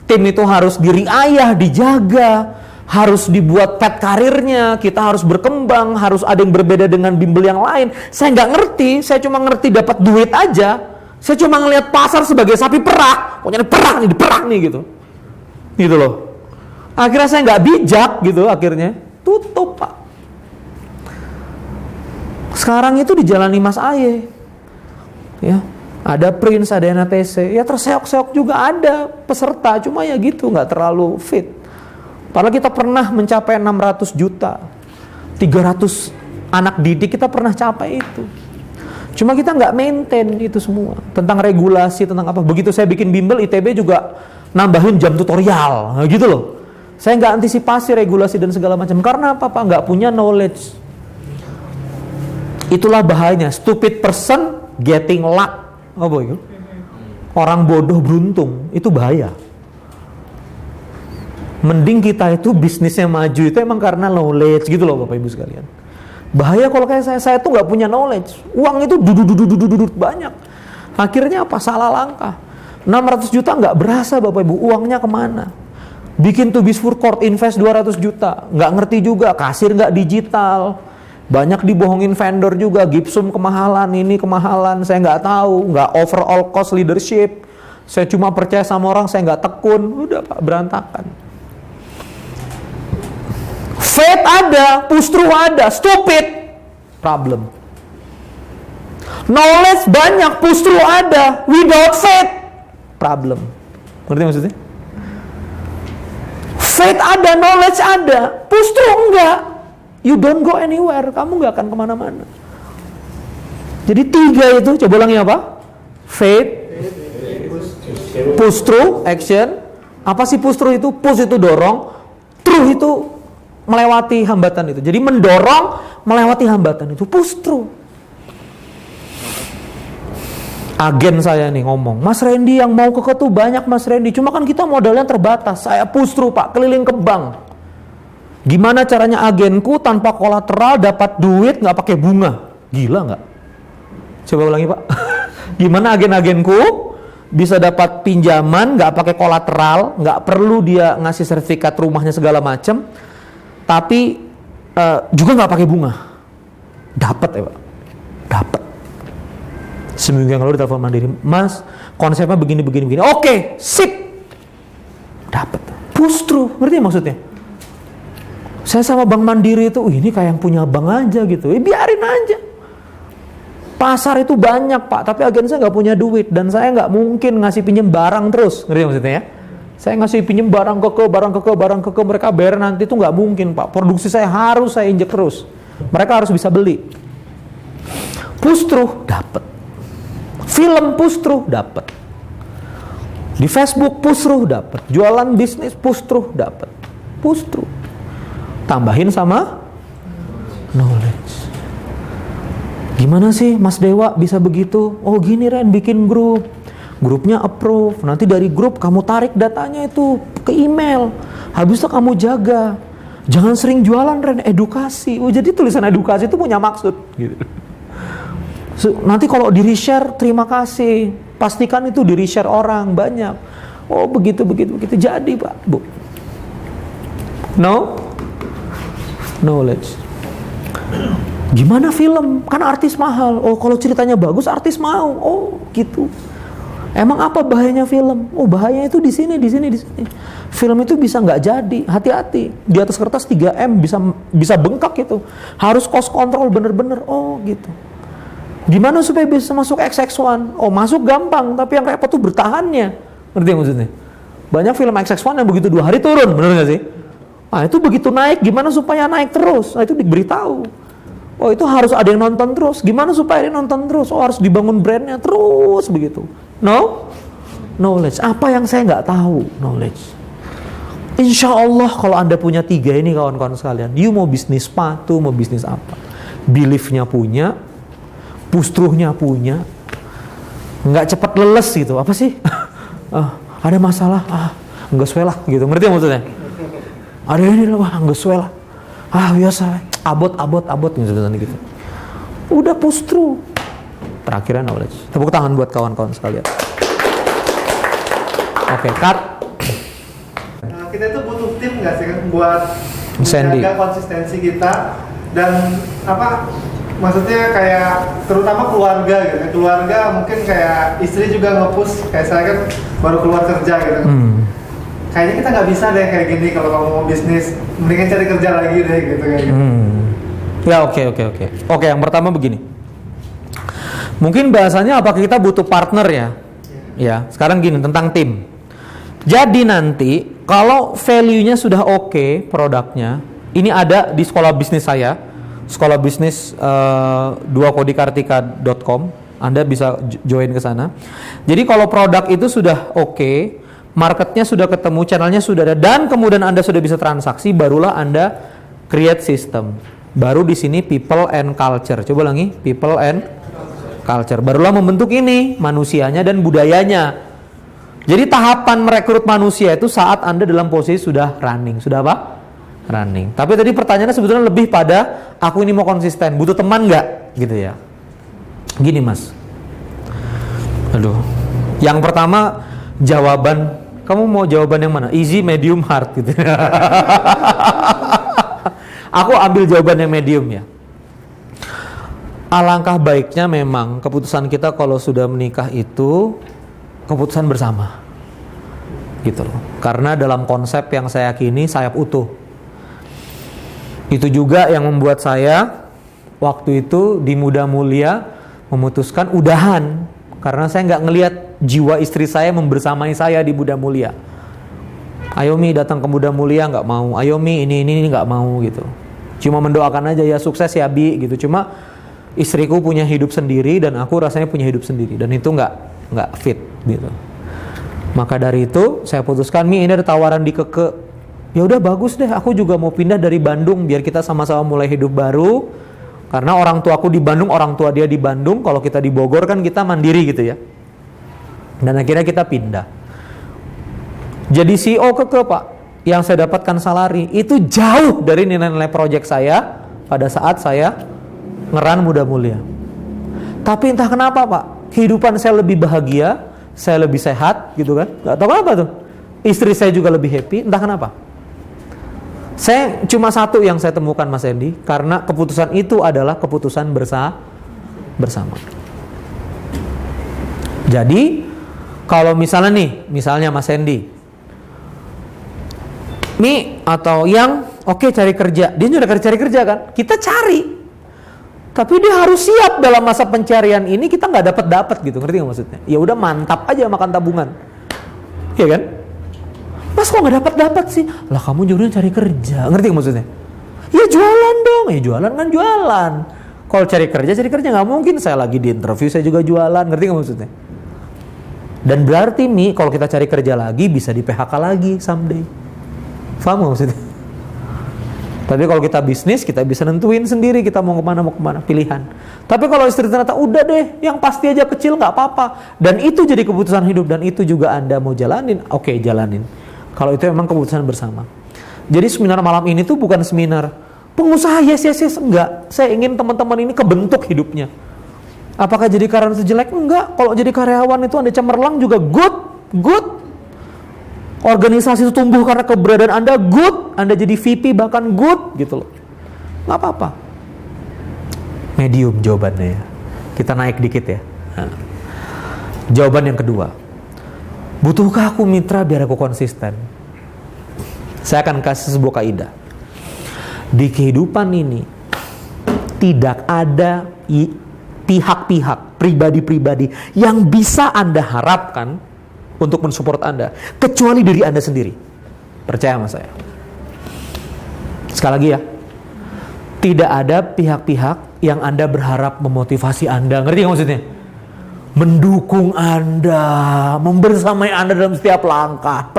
tim itu harus diriayah, dijaga, harus dibuat path karirnya, kita harus berkembang, harus ada yang berbeda dengan bimbel yang lain. Saya nggak ngerti, saya cuma ngerti dapat duit aja. Saya cuma ngelihat pasar sebagai sapi perah, pokoknya diperah nih gitu loh. Akhirnya saya nggak bijak gitu, akhirnya tutup Pak. Sekarang itu dijalani Mas Aye, ya ada Prince, ada NATC, ya terseok-seok juga ada peserta, cuma ya gitu nggak terlalu fit. Padahal kita pernah mencapai 600 juta, 300 anak didik kita pernah capai itu. Cuma kita nggak maintain itu semua. Tentang regulasi, tentang apa. Begitu saya bikin bimbel, ITB juga nambahin jam tutorial. Nah, gitu loh. Saya nggak antisipasi regulasi dan segala macam. Karena apa? Pak? Nggak punya knowledge. Itulah bahayanya. Stupid person getting luck. Apa itu? Orang bodoh beruntung. Itu bahaya. Mending kita itu bisnisnya maju itu emang karena knowledge gitu loh Bapak Ibu sekalian. Bahaya kalau kayak saya tuh nggak punya knowledge. Uang itu dudut banyak. Akhirnya apa? Salah langkah. 600 juta nggak berasa Bapak Ibu. Uangnya kemana? Bikin tubis food court, invest 200 juta. Nggak ngerti juga, kasir nggak digital. Banyak dibohongin vendor juga. Gipsum kemahalan, ini kemahalan. Saya nggak tahu. Nggak overall cost leadership. Saya cuma percaya sama orang, saya nggak tekun. Udah Pak, berantakan. Faith ada, push through ada, stupid, problem. Knowledge banyak, push through ada, without faith, problem. Ngerti maksudnya? Faith ada, knowledge ada, push through enggak. You don't go anywhere, kamu nggak akan kemana-mana. Jadi 3 itu, coba ulangi apa? Faith, push through, action. Apa sih push through itu? Push itu dorong, through itu melewati hambatan itu. Jadi mendorong melewati hambatan itu, push through. Agen saya nih ngomong, Mas Randy yang mau ke tuh banyak Mas Randy, cuma kan kita modalnya terbatas. Saya push through Pak, keliling ke bank. Gimana caranya agenku tanpa kolateral dapat duit nggak pakai bunga? Gila nggak? Coba ulangi Pak. Gimana agen-agenku bisa dapat pinjaman nggak pakai kolateral, nggak perlu dia ngasih sertifikat rumahnya segala macam, tapi juga nggak pakai bunga. Dapat ya Pak, dapat. Seminggu yang lalu ditelepon Mandiri, Mas konsepnya begini. Oke, sip, dapat. Push through, ngerti maksudnya? Saya sama Bank Mandiri itu, ini kayak yang punya bank aja gitu. Biarin aja. Pasar itu banyak Pak, tapi agen saya nggak punya duit dan saya nggak mungkin ngasih pinjam barang terus, ngerti maksudnya ya? Saya ngasih pinjam barang keke, mereka bayar nanti itu nggak mungkin Pak. Produksi saya harus saya injek terus. Mereka harus bisa beli. Push through, dapat. Film push through, dapat. Di Facebook push through, dapat. Jualan bisnis push through, dapat. Push through. Tambahin sama knowledge. Gimana sih Mas Dewa bisa begitu? Oh gini Ren, bikin grup. Grupnya approve. Nanti dari grup kamu tarik datanya itu ke email. Habis itu kamu jaga. Jangan sering jualan Ren, edukasi. Oh jadi tulisan edukasi itu punya maksud gitu. Nanti kalau di reshare terima kasih. Pastikan itu di reshare orang banyak. Oh begitu. Jadi Pak, Bu. No? Knowledge. Gimana film? Kan artis mahal. Oh kalau ceritanya bagus artis mau. Oh gitu. Emang apa bahayanya film? Oh bahayanya itu di sini. Film itu bisa nggak jadi. Hati-hati. Di atas kertas 3M bisa bengkak itu. Harus cost control bener-bener. Oh gitu. Gimana supaya bisa masuk XX1? Oh masuk gampang, tapi yang repot tuh bertahannya. Ngerti maksudnya? Banyak film XX1 yang begitu 2 hari turun, bener nggak sih? Nah itu begitu naik, gimana supaya naik terus? Nah itu diberitahu. Oh itu harus ada yang nonton terus. Gimana supaya dia nonton terus? Oh harus dibangun brandnya terus begitu. No? Knowledge. Apa yang saya nggak tahu? Knowledge. Insya Allah kalau Anda punya 3 ini kawan-kawan sekalian, you mau bisnis sepatu, mau bisnis apa? Beliefnya punya, push through-nya punya, nggak cepat leles gitu. Apa sih? Ada masalah, nggak sesuai lah gitu. Ngerti maksudnya? Ada ini lah, nggak sesuai lah. Biasa, abot gitu. Udah push through. Terakhirnya knowledge. Tepuk tangan buat kawan-kawan sekalian. Oke, cut. Kita itu butuh tim nggak sih kan buat Sandy, menjaga konsistensi kita dan maksudnya kayak terutama keluarga gitu. Keluarga mungkin kayak istri juga nge-push, kayak saya kan baru keluar kerja gitu. Kayaknya kita nggak bisa deh kayak gini kalau kamu mau bisnis, mendingan cari kerja lagi deh gitu kayak gitu. Ya oke. Oke, yang pertama begini. Mungkin bahasanya apakah kita butuh partner ya? Ya, sekarang gini tentang tim. Jadi nanti kalau value-nya sudah oke produknya, ini ada di sekolah bisnis saya. sekolah bisnis 2kodikartika.com. Anda bisa join ke sana. Jadi kalau produk itu sudah oke, marketnya sudah ketemu, channelnya sudah ada, dan kemudian Anda sudah bisa transaksi, barulah Anda create system. Baru di sini people and culture. Coba lagi, people and culture. Barulah membentuk ini manusianya dan budayanya. Jadi tahapan merekrut manusia itu saat Anda dalam posisi sudah running. Sudah apa? Running. Tapi tadi pertanyaannya sebetulnya lebih pada aku ini mau konsisten, butuh teman nggak? Gitu ya. Gini Mas. Aduh. Yang pertama jawaban, kamu mau jawaban yang mana? Easy, medium, hard gitu. Aku ambil jawaban yang medium ya. Alangkah baiknya memang keputusan kita kalau sudah menikah itu keputusan bersama gitu loh. Karena dalam konsep yang saya yakini sayap utuh. Itu juga yang membuat saya waktu itu di Muda Mulia memutuskan udahan, karena saya nggak ngelihat jiwa istri saya membersamai saya di Muda Mulia. Ayomi datang ke Muda Mulia nggak mau, Ayomi ini nggak mau gitu. Cuma mendoakan aja ya sukses ya Bi gitu. Cuma istriku punya hidup sendiri dan aku rasanya punya hidup sendiri, dan itu nggak fit gitu. Maka dari itu saya putuskan, Mi ini ada tawaran di Keke. Ya udah bagus deh, aku juga mau pindah dari Bandung biar kita sama-sama mulai hidup baru. Karena orang tuaku di Bandung, orang tua dia di Bandung. Kalau kita di Bogor kan kita mandiri gitu ya. Dan akhirnya kita pindah. Jadi CEO Keke Pak, yang saya dapatkan salary itu jauh dari nilai-nilai proyek saya pada saat saya ngeran Muda Mulia. Tapi entah kenapa Pak, kehidupan saya lebih bahagia, saya lebih sehat gitu kan. Gak tahu kenapa tuh. Istri saya juga lebih happy, entah kenapa. Saya cuma satu yang saya temukan Mas Hendy, karena keputusan itu adalah keputusan bersama. Jadi kalau misalnya Mas Hendy, Mi atau yang oke cari kerja, dia sudah cari kerja kan, kita cari. Tapi dia harus siap dalam masa pencarian ini kita nggak dapat gitu, ngerti nggak maksudnya? Ya udah mantap aja makan tabungan, ya kan? Mas kok nggak dapat sih? Lah kamu nyuruhnya cari kerja, ngerti nggak maksudnya? Ya jualan dong, ya jualan kan jualan. Kalau cari kerja nggak mungkin. Saya lagi di interview saya juga jualan, ngerti nggak maksudnya? Dan berarti Mi kalau kita cari kerja lagi bisa di PHK lagi someday, paham nggak maksudnya? Tapi kalau kita bisnis, kita bisa nentuin sendiri kita mau kemana, pilihan. Tapi kalau istri ternyata udah deh, yang pasti aja kecil nggak apa-apa, dan itu jadi keputusan hidup, dan itu juga Anda mau jalanin, oke jalanin. Kalau itu memang keputusan bersama. Jadi seminar malam ini tuh bukan seminar pengusaha yes, enggak. Saya ingin teman-teman ini kebentuk hidupnya. Apakah jadi karyawan itu jelek? Enggak. Kalau jadi karyawan itu Anda cemerlang juga good. Organisasi itu tumbuh karena keberadaan Anda, good. Anda jadi VP bahkan good gitu loh. Nggak apa-apa. Medium jawabannya ya. Kita naik dikit ya. Nah. Jawaban yang kedua. Butuhkah aku mitra biar aku konsisten? Saya akan kasih sebuah kaidah. Di kehidupan ini tidak ada pihak-pihak, pribadi-pribadi yang bisa Anda harapkan untuk mensupport Anda, kecuali diri Anda sendiri. Percaya sama saya. Sekali lagi ya, tidak ada pihak-pihak yang Anda berharap memotivasi Anda, ngerti nggak maksudnya? Mendukung Anda, membersamai Anda dalam setiap langkah,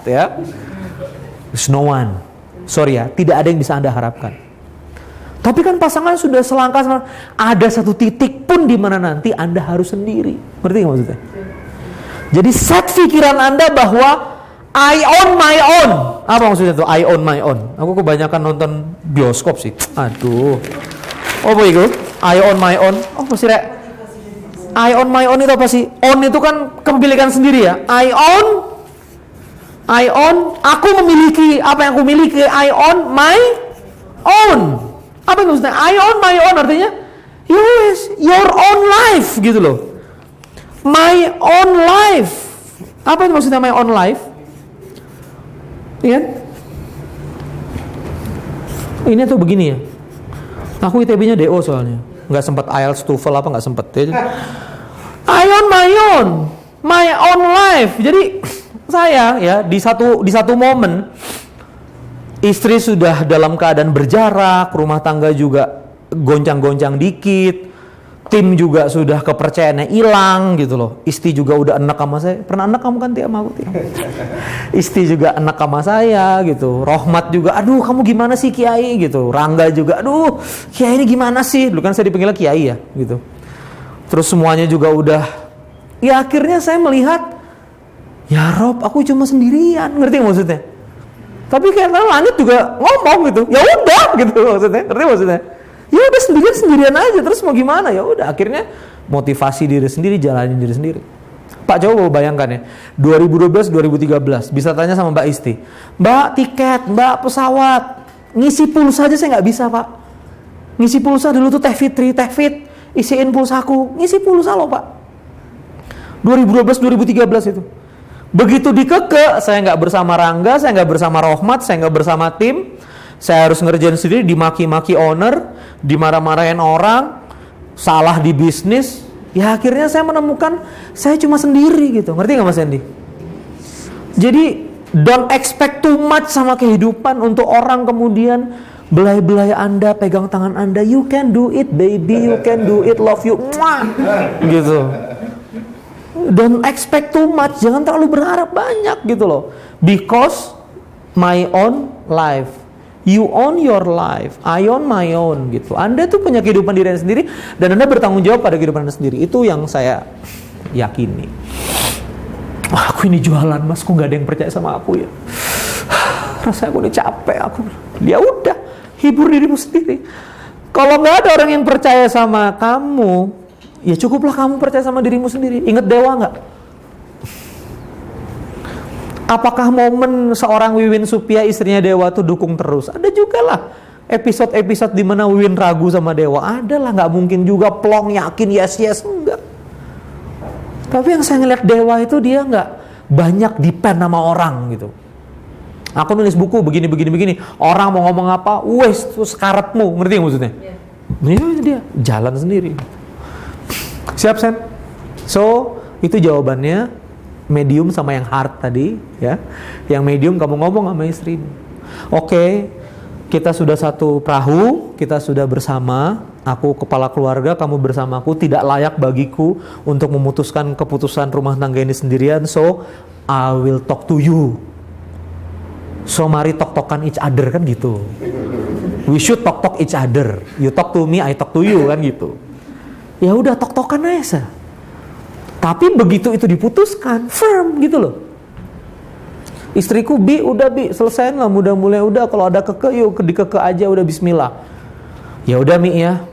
ya. There's no one. Sorry ya, tidak ada yang bisa Anda harapkan. Tapi kan pasangan sudah selangkah, ada satu titik pun di mana nanti Anda harus sendiri, ngerti nggak maksudnya? Jadi set pikiran Anda bahwa I own my own. Apa maksudnya tuh I own my own? Aku kebanyakan nonton bioskop sih. Aduh. Oh apa itu? I own my own. Oh masih rek. I own my own itu apa sih? Own itu kan kepemilikan sendiri ya. I own. Aku memiliki apa yang aku miliki. I own my own. Apa itu maksudnya? I own my own artinya your own life gitu loh. My own life. Apa itu maksudnya my own life? Iya? Ini tuh begini ya. Aku ITB-nya DO soalnya. Nggak sempat IELTS, TOEFL apa nggak sempat. I own my own life. Jadi saya ya di satu momen istri sudah dalam keadaan berjarak, rumah tangga juga goncang-goncang dikit. Tim juga sudah kepercayaannya hilang gitu loh. Isti juga udah enak sama saya. Pernah enak kamu kan Tia sama aku Tia? Isti juga enak sama saya gitu. Rohmat juga, aduh kamu gimana sih Kiai gitu. Rangga juga, aduh Kiai ini gimana sih? Dulu kan saya dipanggilnya Kiai ya gitu. Terus semuanya juga udah. Ya akhirnya saya melihat, ya Rob aku cuma sendirian, ngerti gak maksudnya? Tapi kayak langit juga ngomong gitu. Ya udah gitu maksudnya, ngerti maksudnya? Ya udah sendirian aja, terus mau gimana? Ya udah akhirnya motivasi diri sendiri, jalanin diri sendiri. Pak coba bayangkan ya, 2012 2013 bisa tanya sama Mbak Isti, Mbak tiket, Mbak pesawat, ngisi pulsa aja saya nggak bisa Pak. Ngisi pulsa dulu tuh Teh Fitri, Teh Fit, isiin pulsaku, ngisi pulsa loh Pak. 2012 2013 itu. Begitu dikeke, saya nggak bersama Rangga, saya nggak bersama Rohmat, saya nggak bersama tim. Saya harus ngerjain sendiri, dimaki-maki owner, dimarah-marahin orang, salah di bisnis. Ya akhirnya saya menemukan saya cuma sendiri gitu. Ngerti gak Mas Andy? Jadi don't expect too much sama kehidupan untuk orang kemudian belai-belai Anda, pegang tangan Anda. You can do it baby, you can do it, love you. Mwah! Gitu. Don't expect too much, jangan terlalu berharap banyak gitu loh. Because my own life. You own your life, I own my own gitu. Anda tuh punya kehidupan diri Anda sendiri dan Anda bertanggung jawab pada kehidupan Anda sendiri. Itu yang saya yakini. Wah, aku ini jualan Mas, kok gak ada yang percaya sama aku ya? Rasanya aku udah capek. Aku, ya udah, hibur dirimu sendiri. Kalau nggak ada orang yang percaya sama kamu, ya cukuplah kamu percaya sama dirimu sendiri. Ingat Dewa nggak? Apakah momen seorang Wiwin Supia istrinya Dewa tuh dukung terus? Ada juga lah episode-episode di mana Wiwin ragu sama Dewa. Ada lah, nggak mungkin juga plong yakin yes enggak. Tapi yang saya ngeliat Dewa itu dia nggak banyak depend sama orang gitu. Aku nulis buku begini. Orang mau ngomong apa, wes tuh sekarepmu, ngerti gak maksudnya? Yeah. Dia jalan sendiri. Siap Sen? So itu jawabannya. Medium sama yang hard tadi ya. Yang medium kamu ngomong sama istrimu. Oke, kita sudah satu perahu, kita sudah bersama. Aku kepala keluarga, kamu bersamaku. Tidak layak bagiku untuk memutuskan keputusan rumah tangga ini sendirian. So I will talk to you. So mari talk-talkan each other kan gitu. We should talk each other. You talk to me, I talk to you kan gitu. Ya udah talk-talkan aja. Tapi begitu itu diputuskan, firm gitu loh. Istriku, udah selesaiin lah, mudah-mulai udah, kalau ada keke yuk dikeke aja, udah bismillah. Ya udah Mi ya,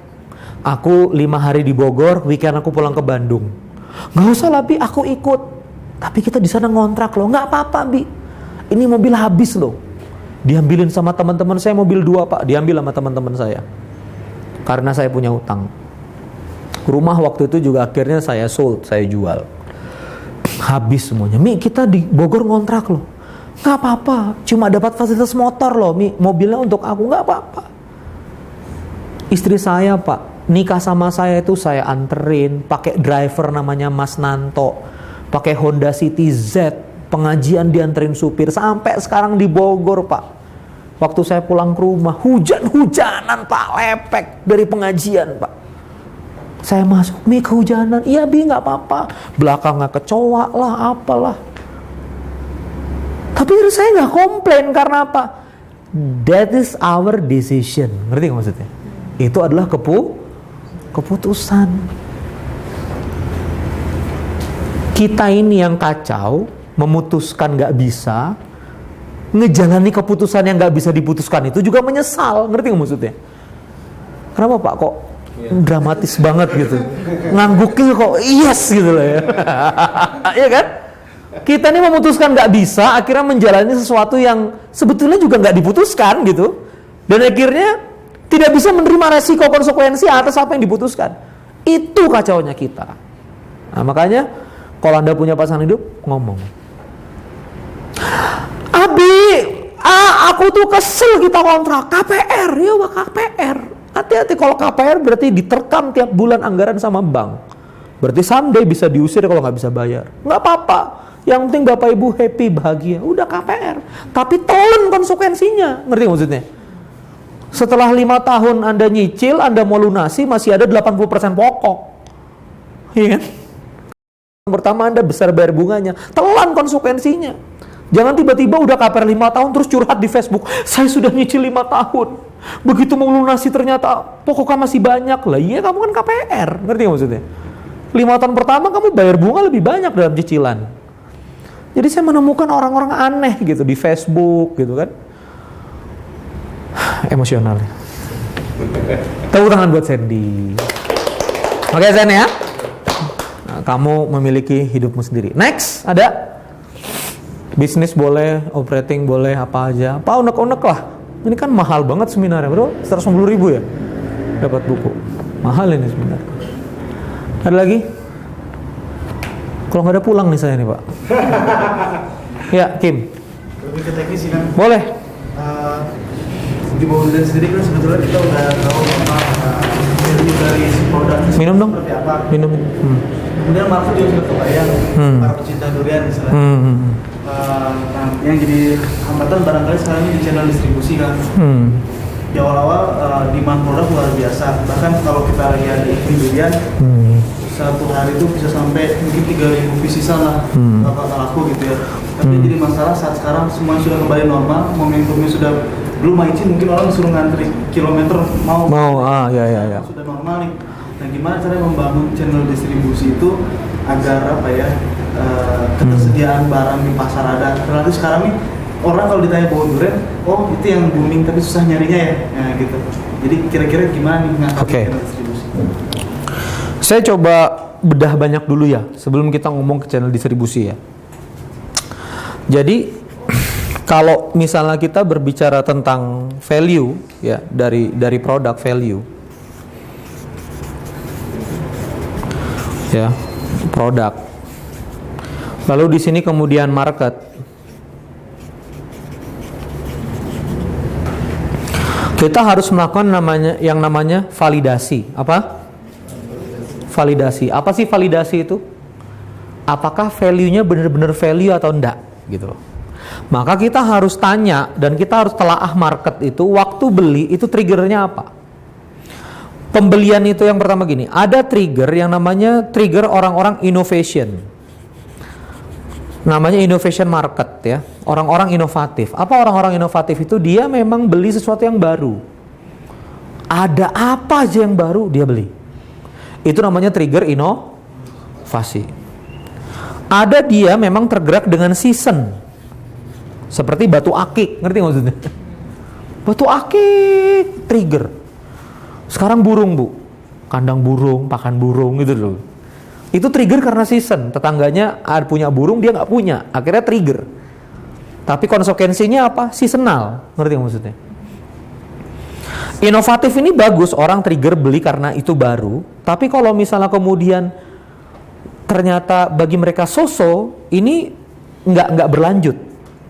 aku 5 hari di Bogor, weekend aku pulang ke Bandung. Nggak usah lah Bi, aku ikut. Tapi kita di sana ngontrak loh, nggak apa-apa Bi. Ini mobil habis loh. Diambilin sama teman-teman saya, mobil 2 Pak, diambil sama teman-teman saya. Karena saya punya utang. Rumah waktu itu juga akhirnya saya sold, saya jual. Habis semuanya. Mi, kita di Bogor ngontrak loh. Nggak apa-apa, cuma dapat fasilitas motor loh Mi, mobilnya untuk aku, nggak apa-apa. Istri saya Pak, nikah sama saya itu saya anterin, pakai driver namanya Mas Nanto, pakai Honda City Z, pengajian dianterin supir, sampai sekarang di Bogor Pak. Waktu saya pulang ke rumah, hujan-hujanan Pak, lepek dari pengajian Pak. Saya masuk, Mi kehujanan, iya Bi nggak apa-apa, belakangnya kecoa lah, apalah. Tapi saya nggak komplain karena apa? That is our decision, ngerti nggak maksudnya? Itu adalah keputusan. Kita ini yang kacau, memutuskan nggak bisa, ngejalani keputusan yang nggak bisa diputuskan itu juga menyesal, ngerti nggak maksudnya? Kenapa Pak kok dramatis banget gitu, ngangguknya kok yes gitu loh ya. Iya kan? Kita ini memutuskan nggak bisa, akhirnya menjalani sesuatu yang sebetulnya juga nggak diputuskan gitu, dan akhirnya tidak bisa menerima resiko konsekuensi atas apa yang diputuskan. Itu kacaunya kita. Nah, makanya kalau Anda punya pasangan hidup, ngomong, Abi, aku tuh kesel kita kontrak KPR, ya wah KPR. Hati-hati, kalau KPR berarti diterkam tiap bulan anggaran sama bank. Berarti someday bisa diusir kalau nggak bisa bayar. Nggak apa-apa. Yang penting Bapak Ibu happy, bahagia. Udah KPR. Tapi telan konsekuensinya. Ngerti maksudnya? Setelah 5 tahun Anda nyicil, Anda mau lunasi, masih ada 80% pokok. Iya kan? Pertama Anda besar bayar bunganya, telan konsekuensinya. Jangan tiba-tiba udah KPR 5 tahun terus curhat di Facebook, saya sudah nyicil 5 tahun. Begitu mau lunasi ternyata pokoknya masih banyak. Lah iya, kamu kan KPR. Ngerti gak maksudnya? 5 tahun pertama kamu bayar bunga lebih banyak dalam cicilan. Jadi saya menemukan orang-orang aneh gitu di Facebook gitu kan. Emosional. Tepuk tangan buat Sandy. Oke Sen ya. Nah, kamu memiliki hidupmu sendiri. Next, ada bisnis boleh, operating boleh, apa aja. Apa unek-unek lah. Ini kan mahal banget seminarnya, bro. 150.000 ya dapat buku. Mahal ini seminar. Ada lagi? Kalau nggak ada pulang nih saya nih Pak. Ya Kim. Lebih ke teknis sih kan. Boleh. Di Bowden sendiri kan sebetulnya kita udah tahu value dari si produk Minum dong. seperti apa. Minum. Kemudian market juga sudah kebayang para pecinta durian misalnya. Nah, yang jadi hambatan barangkali sekarang ini di channel distribusi kan. Di awal-awal demand produk luar biasa. Bahkan kalau kita lihat di event durian, satu hari itu bisa sampai mungkin 3.000 pieces lah bakal laku gitu ya. Tapi jadi masalah saat sekarang semua sudah kembali normal, momentumnya sudah belum izin, mungkin orang suruh ngantri kilometer mau Ya. Sudah normal nih. Nah gimana caranya membangun channel distribusi itu agar apa ya ketersediaan barang di pasar ada. Relatif sekarang nih orang kalau ditanya bau durian, oh itu yang booming tapi susah nyarinya ya, nah gitu. Jadi kira-kira gimana nih ngangkat channel distribusi? Saya coba bedah banyak dulu ya sebelum kita ngomong ke channel distribusi ya. Jadi kalau misalnya kita berbicara tentang value ya dari produk value ya, produk. Lalu di sini kemudian market. Kita harus melakukan yang namanya validasi. Apa? Validasi. Apa sih validasi itu? Apakah value-nya benar-benar value atau enggak gitu loh. Maka kita harus tanya dan kita harus telaah market itu waktu beli itu triggernya apa. Pembelian itu yang pertama gini, ada trigger yang namanya trigger orang-orang innovation. Namanya innovation market ya, orang-orang inovatif. Apa orang-orang inovatif itu? Dia memang beli sesuatu yang baru. Ada apa aja yang baru dia beli. Itu namanya trigger inovasi. Ada dia memang tergerak dengan season. Seperti batu akik, ngerti nggak maksudnya? Batu akik trigger. Sekarang burung bu, kandang burung, pakan burung gitu loh. Itu trigger karena season. Tetangganya punya burung, dia nggak punya, akhirnya trigger. Tapi konsekuensinya apa? Seasonal, ngerti nggak maksudnya? Inovatif ini bagus, orang trigger beli karena itu baru. Tapi kalau misalnya kemudian ternyata bagi mereka so-so, ini nggak berlanjut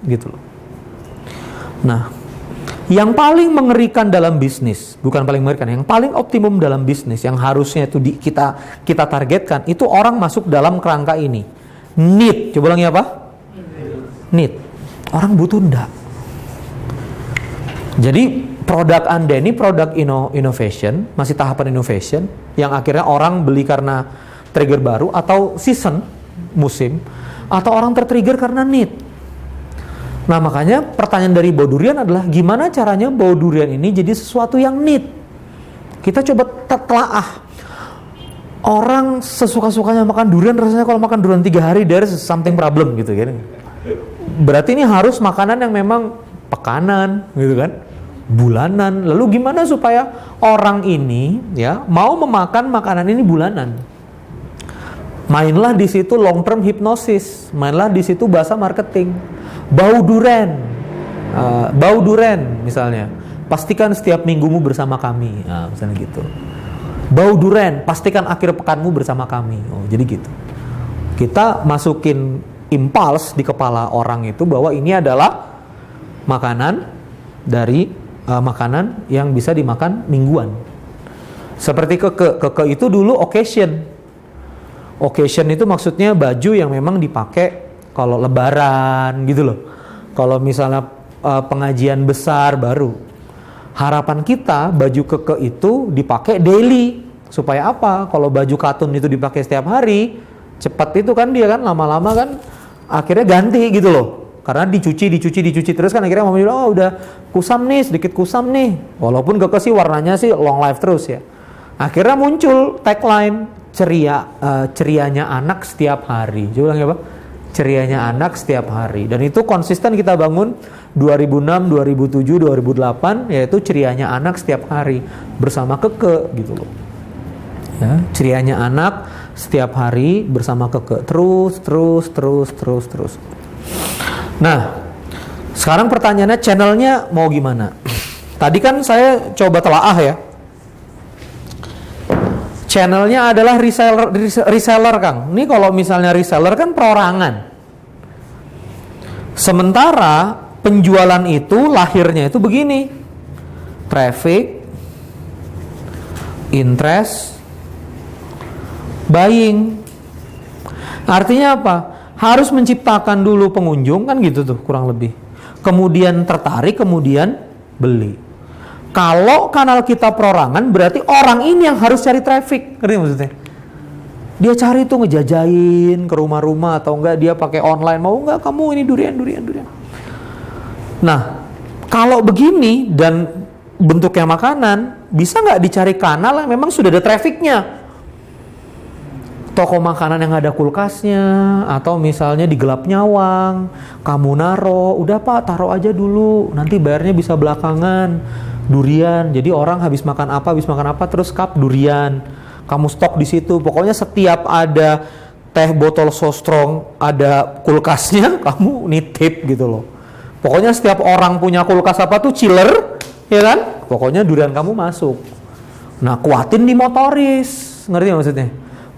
gitu loh. Nah, yang paling mengerikan dalam bisnis, bukan paling mengerikan, yang paling optimum dalam bisnis, yang harusnya itu kita targetkan, itu orang masuk dalam kerangka ini. Need, coba ulangi apa? Need. Orang butuh enggak. Jadi produk Anda ini produk innovation, masih tahapan innovation, yang akhirnya orang beli karena trigger baru atau season, musim, atau orang tertrigger karena need. Nah makanya pertanyaan dari bau durian adalah gimana caranya bau durian ini jadi sesuatu yang need. Kita coba telaah. Orang sesuka-sukanya makan durian, rasanya kalau makan durian 3 hari there is something problem gitu kan. Berarti ini harus makanan yang memang pekanan gitu kan, bulanan. Lalu gimana supaya orang ini ya mau memakan makanan ini bulanan? Mainlah di situ long term hypnosis, mainlah di situ bahasa marketing. Bau duren misalnya, pastikan setiap minggumu bersama kami, nah, misalnya gitu. Bau duren, pastikan akhir pekanmu bersama kami. Oh, jadi gitu. Kita masukin impuls di kepala orang itu bahwa ini adalah makanan dari makanan yang bisa dimakan mingguan. Seperti keke itu dulu occasion. Occasion itu maksudnya baju yang memang dipakai kalau lebaran gitu loh. Kalau misalnya pengajian besar baru. Harapan kita baju keke itu dipakai daily. Supaya apa? Kalau baju katun itu dipakai setiap hari, cepat itu kan dia kan lama-lama kan akhirnya ganti gitu loh. Karena dicuci terus kan akhirnya mama bilang, oh udah kusam nih, sedikit kusam nih. Walaupun keke sih warnanya sih long life terus ya. Akhirnya muncul tagline cerianya anak setiap hari. Coba bilang apa? Cerianya anak setiap hari. Dan itu konsisten kita bangun 2006, 2007, 2008 yaitu cerianya anak setiap hari bersama keke gitu loh. Ya, cerianya anak setiap hari bersama keke terus. Nah, sekarang pertanyaannya channelnya mau gimana? Tadi kan saya coba telaah ya. Channelnya adalah reseller Kang. Ini kalau misalnya reseller kan perorangan. Sementara penjualan itu lahirnya itu begini. Traffic, interest, buying. Artinya apa? Harus menciptakan dulu pengunjung kan gitu tuh kurang lebih. Kemudian tertarik, kemudian beli. Kalau kanal kita perorangan berarti orang ini yang harus cari traffic, ngerti maksudnya? Dia cari tuh ngejajain ke rumah-rumah atau enggak dia pakai online, mau enggak kamu ini durian. Nah, kalau begini dan bentuknya makanan, bisa nggak dicari kanal yang memang sudah ada trafficnya? Toko makanan yang ada kulkasnya, atau misalnya di Gelap Nyawang, kamu naro, udah Pak taruh aja dulu, nanti bayarnya bisa belakangan. Durian, jadi orang habis makan apa terus cup durian, kamu stok di situ. Pokoknya setiap ada teh botol so strong, ada kulkasnya, kamu nitip gitu loh. Pokoknya setiap orang punya kulkas apa tuh chiller, ya kan? Pokoknya durian kamu masuk. Nah, kuatin di motoris, ngerti gak maksudnya?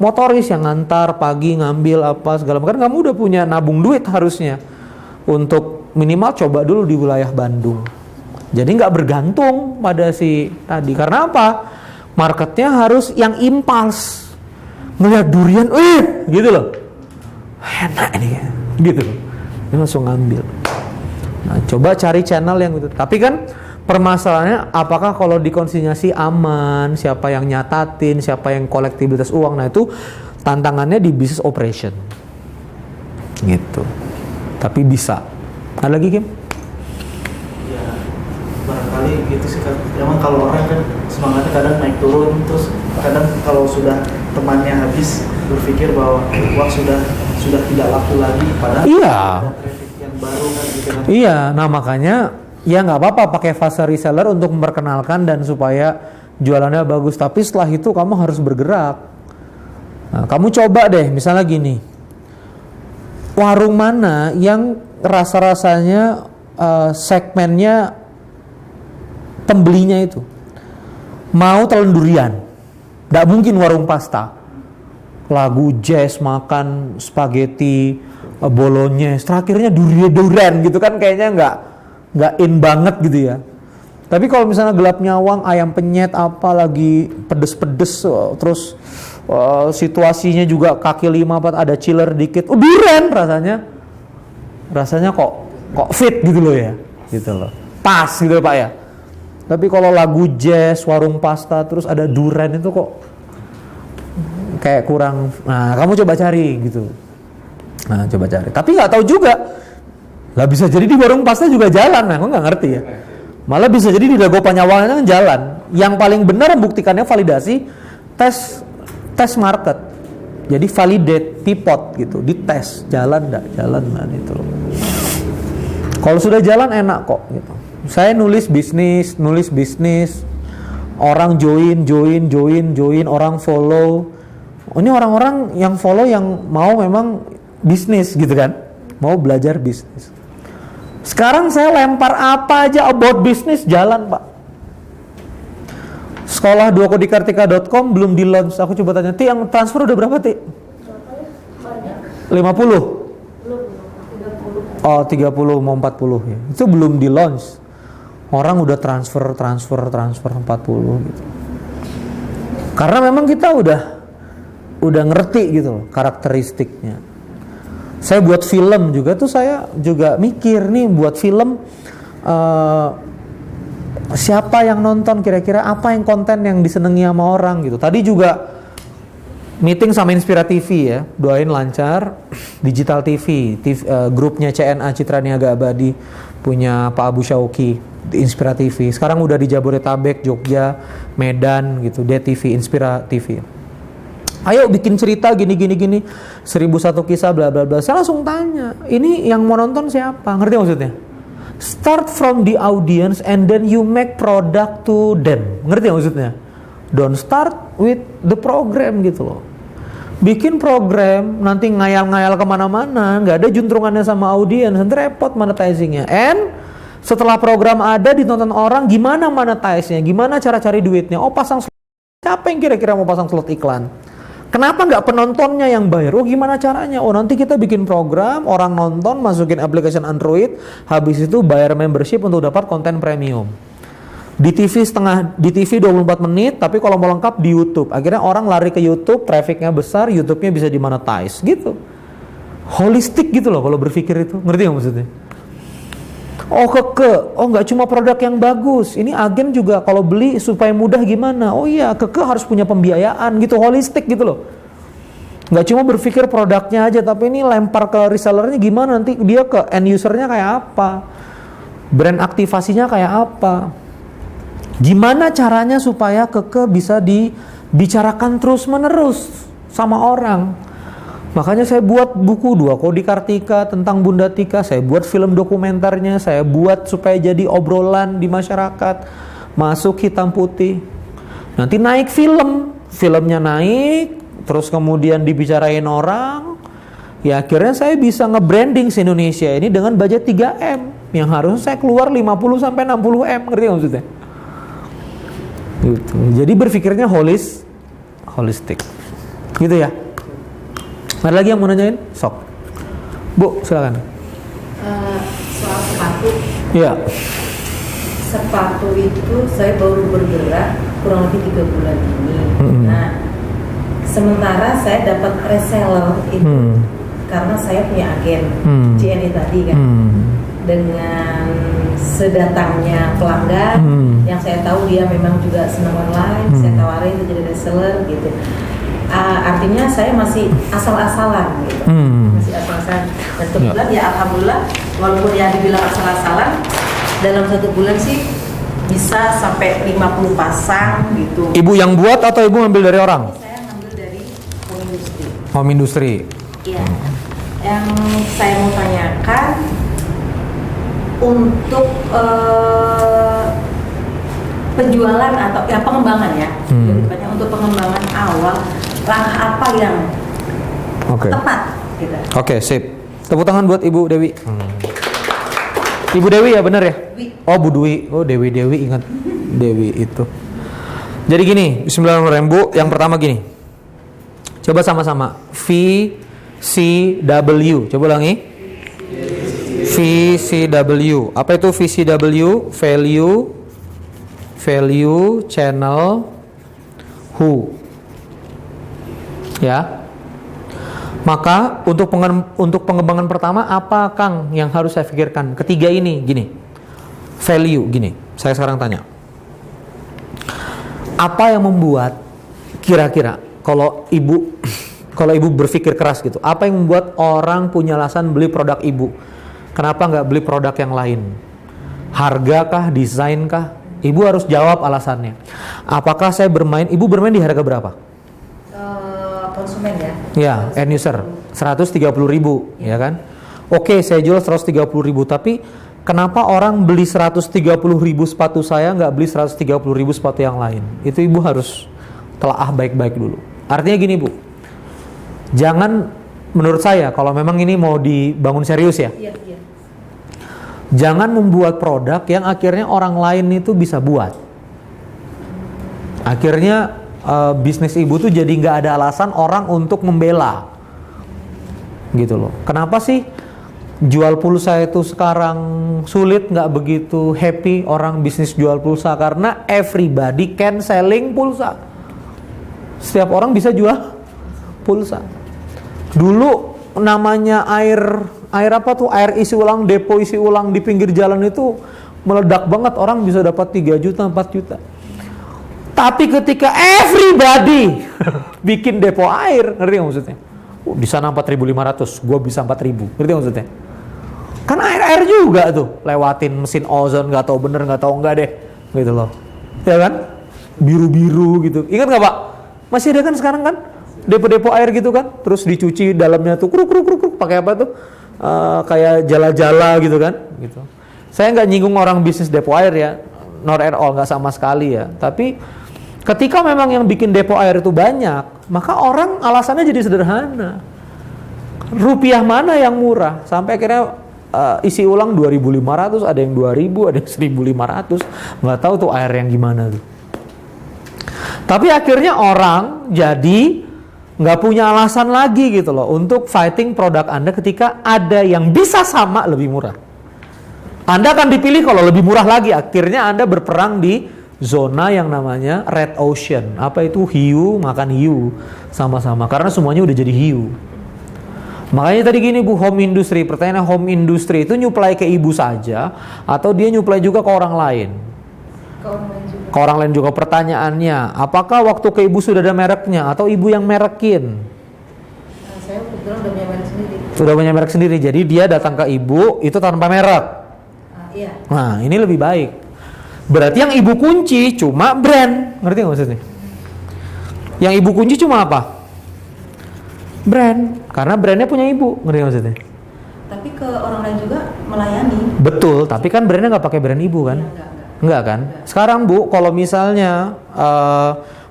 Motoris yang ngantar pagi ngambil apa segala macam. Kan kamu udah punya nabung duit harusnya untuk minimal coba dulu di wilayah Bandung. Jadi nggak bergantung pada si tadi. Karena apa? Marketnya harus yang impuls. Ngeliat durian, gitu loh. Enak ini, gitu loh. Dia langsung ngambil. Nah, coba cari channel yang gitu. Tapi kan permasalahannya, apakah kalau dikonsinyasi aman? Siapa yang nyatatin? Siapa yang kolektibilitas uang? Nah itu tantangannya di business operation. Gitu. Tapi bisa. Ada lagi Kim? Barangkali gitu sih kan. Emang kalau orang kan semangatnya kadang naik turun, terus kadang kalau sudah temannya habis berpikir bahwa uang sudah tidak laku lagi, padahal ada traffic yang baru kan gitu kan. Iya, nah makanya ya nggak apa-apa pakai fase reseller untuk memperkenalkan dan supaya jualannya bagus. Tapi setelah itu kamu harus bergerak. Nah, kamu coba deh, misalnya gini, warung mana yang rasa-rasanya segmennya pembelinya itu mau telan durian, nggak mungkin warung pasta, lagu jazz, makan spaghetti, bolognese, terakhirnya durian gitu kan kayaknya nggak in banget gitu ya. Tapi kalau misalnya Gelap Nyawang, ayam penyet apa lagi pedes-pedes, terus situasinya juga kaki 5 ada chiller dikit, durian rasanya kok fit gitu loh ya, gitu loh, pas gitu Pak ya. Tapi kalau lagu jazz, warung pasta, terus ada durian itu kok kayak kurang. Nah, kamu coba cari gitu. Nah, coba cari. Tapi nggak tahu juga. Lah bisa jadi di warung pasta juga jalan. Nah, aku nggak ngerti ya. Malah bisa jadi di Dago Panyawangnya kan jalan. Yang paling benar membuktikannya validasi tes market. Jadi validate pivot gitu, dites jalan nggak, itu loh. Kalau sudah jalan enak kok gitu. Saya nulis bisnis, orang join, orang follow. Ini orang-orang yang follow yang mau memang bisnis gitu kan, mau belajar bisnis. Sekarang saya lempar apa aja about bisnis jalan Pak. Sekolah duakodekartika.com belum di launch. Aku coba tanya, Ti yang transfer udah berapa Ti? 50? Oh 30 mau 40 ya. Itu belum di launch. Orang udah transfer 40 gitu. Karena memang kita udah ngerti gitu loh karakteristiknya. Saya buat film juga tuh, saya juga mikir nih buat film siapa yang nonton, kira-kira apa yang konten yang disenangi sama orang gitu. Tadi juga meeting sama Inspira TV ya, doain lancar. Digital TV, grupnya CNA Citra Niaga Abadi punya Pak Abu Syauki di Inspira TV. Sekarang udah di Jabodetabek, Jogja, Medan gitu, DTV, Inspira TV. Ayo bikin cerita gini 1001 kisah bla bla bla. Saya langsung tanya, ini yang mau nonton siapa? Ngerti maksudnya? Start from the audience and then you make product to them. Ngerti maksudnya? Don't start with the program gitu loh. Bikin program nanti ngayal-ngayal kemana-mana, nggak ada juntrungannya sama audiens, nanti repot monetizingnya. And setelah program ada ditonton orang, gimana monetize-nya? Gimana cara cari duitnya? Oh pasang slot. Siapa yang kira-kira mau pasang slot iklan? Kenapa nggak penontonnya yang bayar? Oh gimana caranya? Oh nanti kita bikin program, orang nonton, masukin application Android, habis itu bayar membership untuk dapat konten premium. Di TV 24 menit, tapi kalau mau lengkap di YouTube. Akhirnya orang lari ke YouTube, trafficnya besar, YouTube-nya bisa dimonetize, gitu. Holistik gitu loh kalau berpikir itu. Ngerti nggak maksudnya? Oh nggak cuma produk yang bagus, ini agen juga kalau beli supaya mudah gimana? Oh iya, harus punya pembiayaan gitu, holistik gitu loh. Nggak cuma berpikir produknya aja, tapi ini lempar ke resellernya gimana, nanti dia ke end usernya kayak apa, brand aktivasinya kayak apa, gimana caranya supaya bisa dibicarakan terus menerus sama orang. Makanya saya buat buku 2 Kodi Kartika tentang Bunda Tika, saya buat film dokumenternya, saya buat supaya jadi obrolan di masyarakat, masuk hitam putih. Nanti naik filmnya naik, terus kemudian dibicarain orang, ya akhirnya saya bisa nge-branding si Indonesia ini dengan budget 3M, yang harusnya saya keluar 50-60M, ngerti gak maksudnya? Gitu. Jadi berpikirnya holistik, gitu ya. Ada lagi yang mau nanyain? Sok. Bu, silakan. Soal sepatu. Iya. Sepatu itu saya baru bergerak kurang lebih 3 bulan ini. Nah, sementara saya dapat reseller itu karena saya punya agen JNE tadi kan. Dengan sedatangnya pelanggan yang saya tahu dia memang juga senang online, saya tawarin untuk jadi reseller gitu. Artinya saya masih asal-asalan gitu, masih asal-asalan. Dan kebetulan ya alhamdulillah, walaupun ya dibilang asal-asalan, dalam 1 bulan sih bisa sampai 50 pasang gitu. Ibu yang buat atau ibu ngambil dari orang? Saya ngambil dari home industry. Home industry. Iya. Yang saya mau tanyakan untuk penjualan atau ya pengembangan ya, untuk pengembangan awal, langkah apa yang tepat gitu. Oke, sip. Tepuk tangan buat Ibu Dewi. Ibu Dewi ya, benar ya? Oh, Bu Dwi. Oh, Dewi ingat Dewi itu. Jadi gini, bismillahirrahmanirrahim Bu. Yang pertama gini. Coba sama-sama. VCW. Coba ulangi. VCW. Apa itu VCW? Value, channel, who. Ya. Maka untuk pengembangan pertama apa Kang yang harus saya pikirkan? Ketiga ini gini. Value gini. Saya sekarang tanya. Apa yang membuat kira-kira kalau ibu berpikir keras gitu, apa yang membuat orang punya alasan beli produk ibu? Kenapa nggak beli produk yang lain? Harga kah? Desain kah? Ibu harus jawab alasannya. Apakah saya ibu bermain di harga berapa? Konsumen ya? Ya, end user 130.000 ya kan? Oke, saya jual 130.000, tapi kenapa orang beli 130.000 sepatu saya nggak beli 130.000 sepatu yang lain? Itu ibu harus telaah baik-baik dulu. Artinya gini Bu, jangan, menurut saya kalau memang ini mau dibangun serius ya, Iya. jangan membuat produk yang akhirnya orang lain itu bisa buat. Akhirnya bisnis ibu tuh jadi nggak ada alasan orang untuk membela, gitu loh. Kenapa sih jual pulsa itu sekarang sulit, nggak begitu happy orang bisnis jual pulsa? Karena everybody can selling pulsa. Setiap orang bisa jual pulsa. Dulu namanya air apa tuh, air isi ulang, depo isi ulang di pinggir jalan itu meledak banget, orang bisa dapat 3 juta, 4 juta. Tapi ketika everybody bikin depo air, ngerti nggak maksudnya? Di sana 4.500, gue bisa 4.000, ngerti nggak maksudnya? Kan air juga tuh, lewatin mesin ozon, nggak tahu bener, nggak tahu enggak deh, gitu loh, ya kan? Biru-biru gitu, ingat nggak Pak? Masih ada kan sekarang kan? Depo-depo air gitu kan, terus dicuci dalamnya tuh, kruk, pakai apa tuh? Kayak jala-jala gitu kan, gitu. Saya nggak nyinggung orang bisnis depo air ya, not at all, nggak sama sekali ya, tapi ketika memang yang bikin depo air itu banyak, maka orang alasannya jadi sederhana. Rupiah mana yang murah? Sampai akhirnya isi ulang 2.500, ada yang 2.000, ada yang 1.500. Nggak tahu tuh air yang gimana tuh. Tapi akhirnya orang jadi nggak punya alasan lagi gitu loh untuk fighting produk Anda ketika ada yang bisa sama lebih murah. Anda akan dipilih kalau lebih murah lagi. Akhirnya Anda berperang di zona yang namanya red ocean. Apa itu? Hiu makan hiu sama-sama, karena semuanya udah jadi hiu. Makanya tadi gini Bu, home industry, pertanyaan home industry itu nyuplai ke ibu saja atau dia nyuplai juga ke orang lain? Ke orang lain juga. Pertanyaannya, apakah waktu ke ibu sudah ada mereknya atau ibu yang merekin? Saya kebetulan udah punya merek sendiri. Sudah punya merek sendiri, jadi dia datang ke ibu itu tanpa merek. Iya. Nah ini lebih baik. Berarti yang ibu kunci cuma brand, ngerti nggak maksudnya? Yang ibu kunci cuma apa? Brand, karena brandnya punya ibu, ngerti nggak maksudnya? Tapi ke orang lain juga melayani. Betul, tapi kan brandnya nggak pakai brand ibu kan? Iya, Enggak kan? Sekarang Bu, kalau misalnya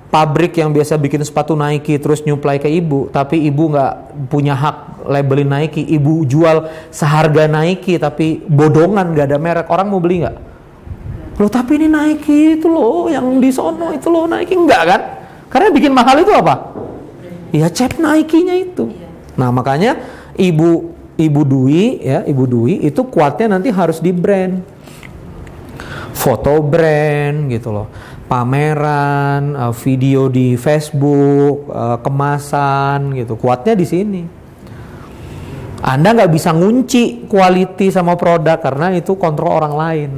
pabrik yang biasa bikin sepatu Nike terus nyuplai ke ibu, tapi ibu nggak punya hak labelin Nike, ibu jual seharga Nike tapi bodongan, nggak ada merek, orang mau beli nggak? Loh tapi ini Nike itu loh, yang di sono itu loh Nike, enggak kan? Karena bikin mahal itu apa? Ya cap Nike-nya itu. Nah makanya ibu Dwi ya, ibu Dwi itu kuatnya nanti harus di brand, foto brand gitu loh, pameran, video di Facebook, kemasan gitu, kuatnya di sini. Anda nggak bisa ngunci quality sama produk karena itu kontrol orang lain.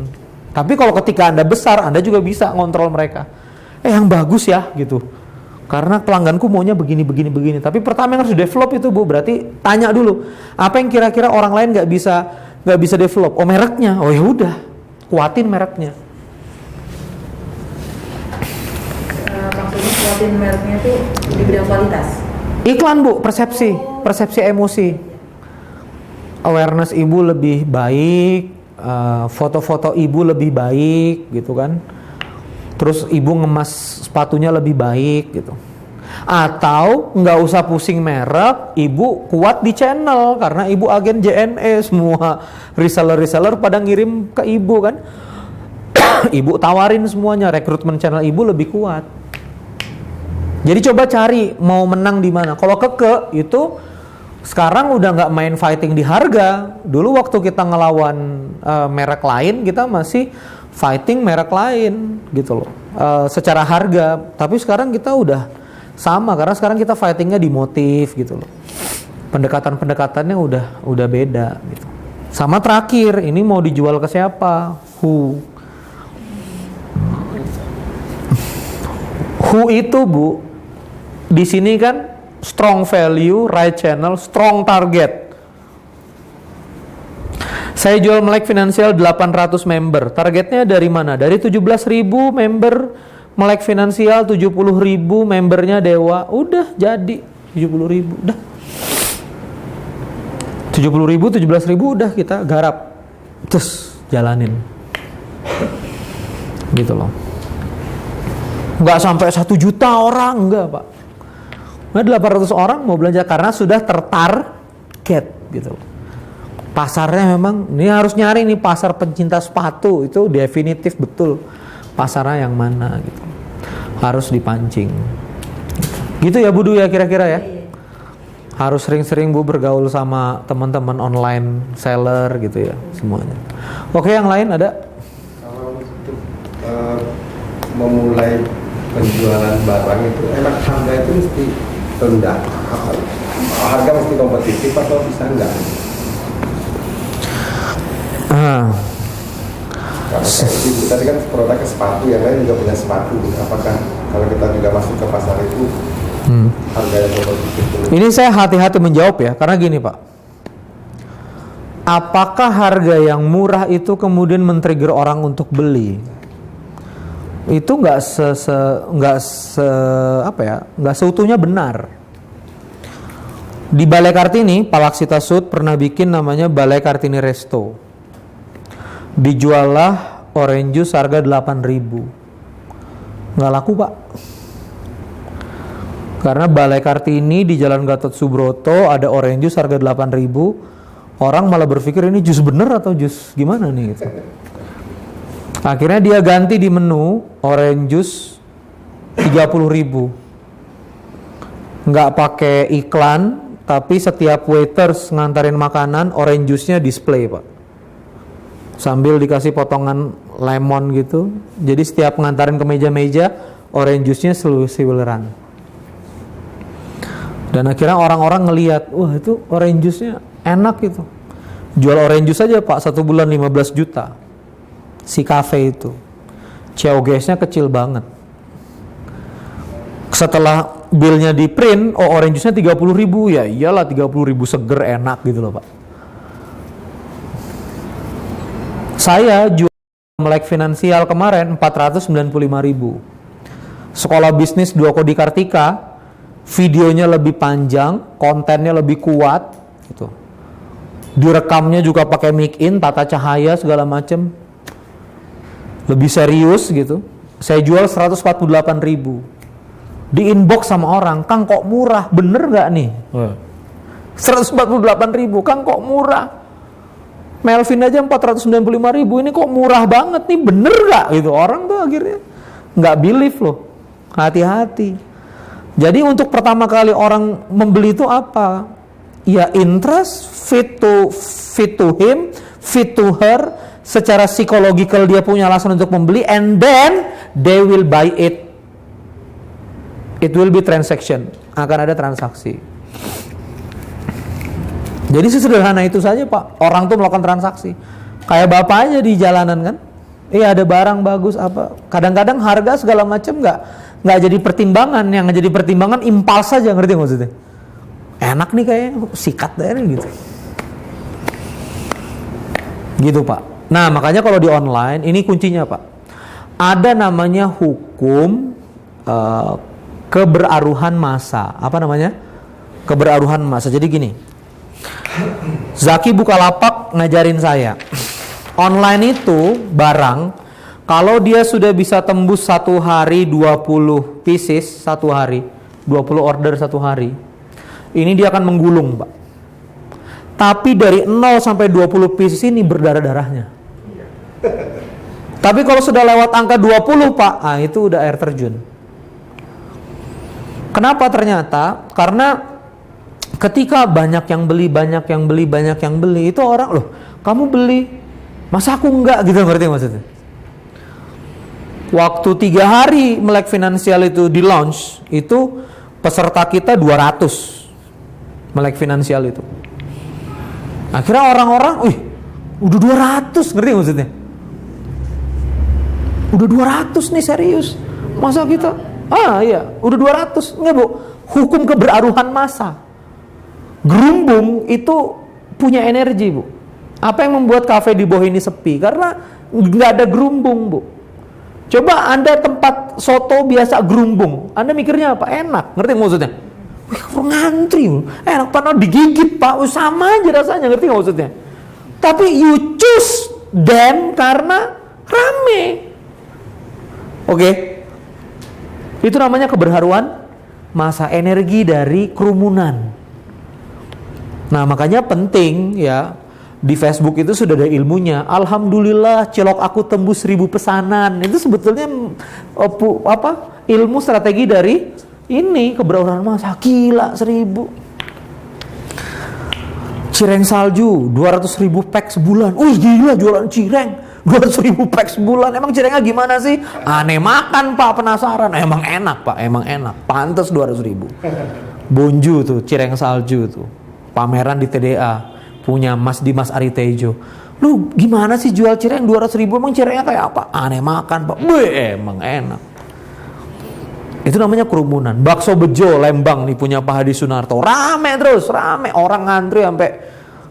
Tapi kalau ketika Anda besar, Anda juga bisa ngontrol mereka. Yang bagus ya gitu. Karena pelangganku maunya begini. Tapi pertama yang harus develop itu Bu, berarti tanya dulu apa yang kira-kira orang lain nggak bisa develop. Oh mereknya, oh ya udah, kuatin mereknya. Maksudnya kuatin mereknya itu di bidang kualitas. Iklan Bu, persepsi emosi. Awareness ibu lebih baik. Foto-foto ibu lebih baik gitu kan, terus ibu ngemas sepatunya lebih baik gitu, atau nggak usah pusing merek, ibu kuat di channel karena ibu agen JNE, semua reseller pada ngirim ke ibu kan. Ibu tawarin semuanya, rekrutmen channel ibu lebih kuat. Jadi coba cari mau menang di mana. Kalau Keke itu sekarang udah nggak main fighting di harga. Dulu waktu kita ngelawan merek lain, kita masih fighting merek lain gitu loh, secara harga. Tapi sekarang kita udah sama, karena sekarang kita fightingnya di motif gitu loh. Pendekatannya udah beda gitu. Sama terakhir, ini mau dijual ke siapa? Who itu Bu, di sini kan strong value, right channel, strong target. Saya jual Melek Finansial 800 member. Targetnya dari mana? Dari 17.000 member Melek Finansial, 70.000 membernya Dewa. Udah jadi 70.000. Udah 70.000, 17.000 udah kita garap. Terus jalanin. Gitu loh. Nggak sampai 1 juta orang, enggak Pak. Nah, 800 orang mau belanja karena sudah tertarget gitu. Pasarnya memang ini harus nyari nih pasar pencinta sepatu, itu definitif betul pasarnya yang mana gitu. Harus dipancing. Gitu ya Bu Du ya kira-kira ya. Harus sering-sering Bu bergaul sama teman-teman online seller gitu ya semuanya. Oke, yang lain ada? Kalau untuk memulai penjualan barang itu enak, harga itu mesti rendah, harga mesti kompetitif atau bisa enggak? kayak ibu tadi kan produknya sepatu, yang lain juga punya sepatu. Apakah kalau kita juga masuk ke pasar itu harga yang kompetitif? Ini saya hati-hati menjawab ya, karena gini Pak. Apakah harga yang murah itu kemudian men-trigger orang untuk beli? Itu nggak seutuhnya benar. Di Balai Kartini, Pak Laksita Sud pernah bikin namanya Balai Kartini Resto. Dijualah orange juice harga 8.000. Nggak laku Pak. Karena Balai Kartini di Jalan Gatot Subroto ada orange juice harga 8.000. Orang malah berpikir ini jus bener atau jus gimana nih gitu. Akhirnya dia ganti di menu orange juice 30.000. Nggak pakai iklan, tapi setiap waiters ngantarin makanan orange juice-nya display Pak. Sambil dikasih potongan lemon gitu. Jadi setiap ngantarin ke meja-meja orange juice-nya seliweran. Dan akhirnya orang-orang ngelihat, wah itu orange juice-nya enak gitu. Jual orange juice aja Pak, 1 bulan 15 juta. Si cafe itu. COGS-nya kecil banget. Setelah billnya di print, oh orange juice-nya 30.000, ya iyalah 30.000 seger enak gitu loh Pak. Saya jual Melek Finansial kemarin 495.000. Sekolah bisnis 2 Kodi Kartika, videonya lebih panjang, kontennya lebih kuat gitu. Direkamnya juga pakai mic in, tata cahaya segala macem. Lebih serius gitu. Saya jual 148.000. Di inbox sama orang, Kang kok murah, bener gak nih? 148.000, Kang kok murah? Melvin aja 495.000, ini kok murah banget nih, bener gak? Gitu. Orang tuh akhirnya gak believe loh. Hati-hati. Jadi untuk pertama kali orang membeli itu apa? Ya interest, fit to him, fit to her. Secara psikologikal dia punya alasan untuk membeli, and then they will buy it. It will be transaction, akan ada transaksi. Jadi sesederhana itu saja Pak, orang tuh melakukan transaksi. Kayak bapak aja di jalanan kan, ada barang bagus apa. Kadang-kadang harga segala macam nggak jadi pertimbangan, yang jadi pertimbangan impuls saja, ngerti maksudnya? Enak nih kayaknya, sikat deh gitu. Gitu Pak. Nah makanya kalau di online ini kuncinya Pak. Ada namanya hukum keberaruhan massa. Apa namanya? Keberaruhan massa. Jadi gini, Zaki Bukalapak ngajarin saya, online itu barang, kalau dia sudah bisa tembus 1 hari 20 pieces 1 hari, 20 order 1 hari, ini dia akan menggulung Pak. Tapi dari 0 sampai 20 pieces ini berdarah-darahnya. Tapi kalau sudah lewat angka 20 Pak, itu udah air terjun. Kenapa ternyata? Karena ketika banyak yang beli, itu orang, loh kamu beli, masa aku enggak gitu, ngerti maksudnya? Waktu 3 hari Melek Finansial itu di launch, itu peserta kita 200 Melek Finansial itu. Akhirnya orang-orang, udah 200, ngerti maksudnya? Udah 200 nih, serius. Masa kita? Iya, udah 200. Enggak Bu, hukum keberaruhan massa. Gerumbung itu punya energi Bu. Apa yang membuat kafe di bawah ini sepi? Karena nggak ada gerumbung Bu. Coba Anda tempat soto biasa gerumbung, Anda mikirnya apa? Enak, ngerti maksudnya? Ngantri, enak padahal digigit Pak, sama aja rasanya, ngerti maksudnya? Tapi you choose them karena rame. Oke. Itu namanya keberharuan massa, energi dari kerumunan. Nah makanya penting ya, di Facebook itu sudah ada ilmunya. Alhamdulillah cilok aku tembus 1000 pesanan. Itu sebetulnya ilmu strategi dari ini keberharuan massa. Gila, 1000. Cireng salju 200.000 pack sebulan. Gila jualan cireng 200.000 pack sebulan. Emang cirengnya gimana sih? Aneh makan Pak, penasaran. Emang enak Pak, emang enak. Pantes 200.000. Bonju tuh, cireng salju tuh. Pameran di TDA, punya Mas Dimas Aritejo. Lu gimana sih jual cireng 200.000, emang cirengnya kayak apa? Aneh makan Pak. Emang enak. Itu namanya kerumunan. Bakso Bejo Lembang nih punya Pak Hadi Sunarto. Rame terus, rame. Orang ngantri sampai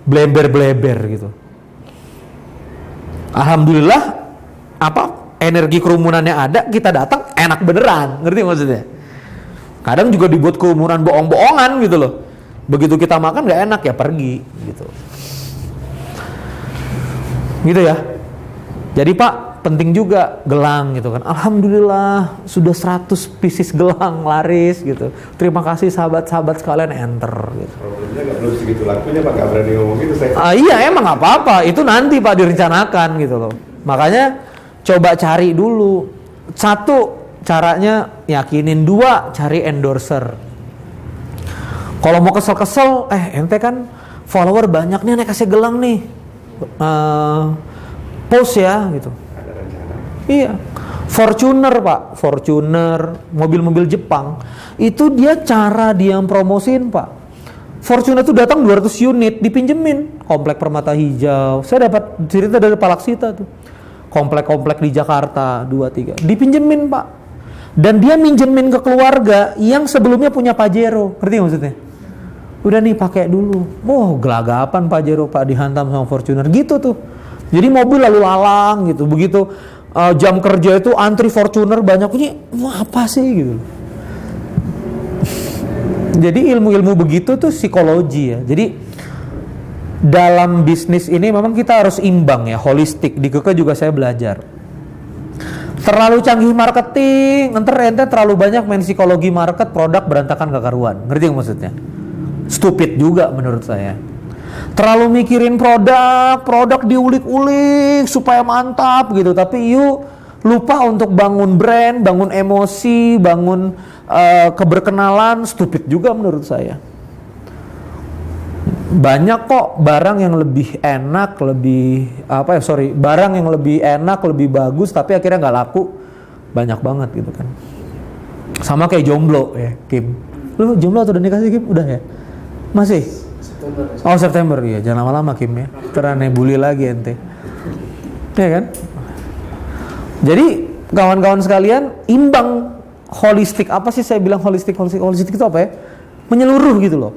bleber-bleber gitu. Alhamdulillah, energi kerumunannya ada, kita datang enak beneran. Ngerti maksudnya? Kadang juga dibuat kerumunan bohong-bohongan gitu loh. Begitu kita makan gak enak ya pergi gitu. Gitu ya. Jadi Pak, penting juga gelang gitu kan. Alhamdulillah sudah 100 pieces gelang laris gitu. Terima kasih sahabat-sahabat sekalian, enter gitu. Problemnya belum segitu lakunya Pak, nggak berani ngomong gitu saya. Iya emang nggak apa-apa, itu nanti Pak direncanakan gitu loh. Makanya coba cari dulu. 1, caranya yakinin. 2, cari endorser. Kalau mau kesel-kesel, ente kan follower banyak nih, nek kasih gelang nih. Post ya gitu. Ada rencana. Iya. Fortuner Pak, Fortuner, mobil-mobil Jepang. Itu dia cara dia promosiin Pak. Fortuner tuh datang 200 unit dipinjemin. Komplek Permata Hijau. Saya dapat cerita dari Pak Laksita tuh. Komplek-komplek di Jakarta 2-3 dipinjemin Pak. Dan dia minjemin ke keluarga yang sebelumnya punya Pajero. Ngerti maksudnya? Udah nih pakai dulu. Gelagapan Pajero Pak dihantam sama Fortuner gitu tuh. Jadi mobil lalu lalang gitu. Begitu jam kerja itu antri Fortuner banyak. Ini apa sih gitu. Jadi ilmu-ilmu begitu tuh psikologi ya. Jadi dalam bisnis ini memang kita harus imbang ya, holistik. Di Keke juga saya belajar. Terlalu canggih marketing, ente terlalu banyak main psikologi market, produk berantakan gak karuan. Ngerti yang maksudnya? Stupid juga menurut saya. Terlalu mikirin produk diulik-ulik supaya mantap gitu, tapi you lupa untuk bangun brand, bangun emosi, bangun keberkenalan. Stupid juga menurut saya. Banyak kok barang yang lebih enak, barang yang lebih enak, lebih bagus, tapi akhirnya nggak laku. Banyak banget gitu kan. Sama kayak jomblo ya, Kim. Lu jomblo atau udah nikah sih, Kim? Udah ya? Masih? September ya, jangan lama-lama Kim ya. Karena bully lagi ente. Ya kan? Jadi kawan-kawan sekalian, imbang, holistik. Apa sih saya bilang holistik? Holistik itu apa ya? Menyeluruh gitu loh.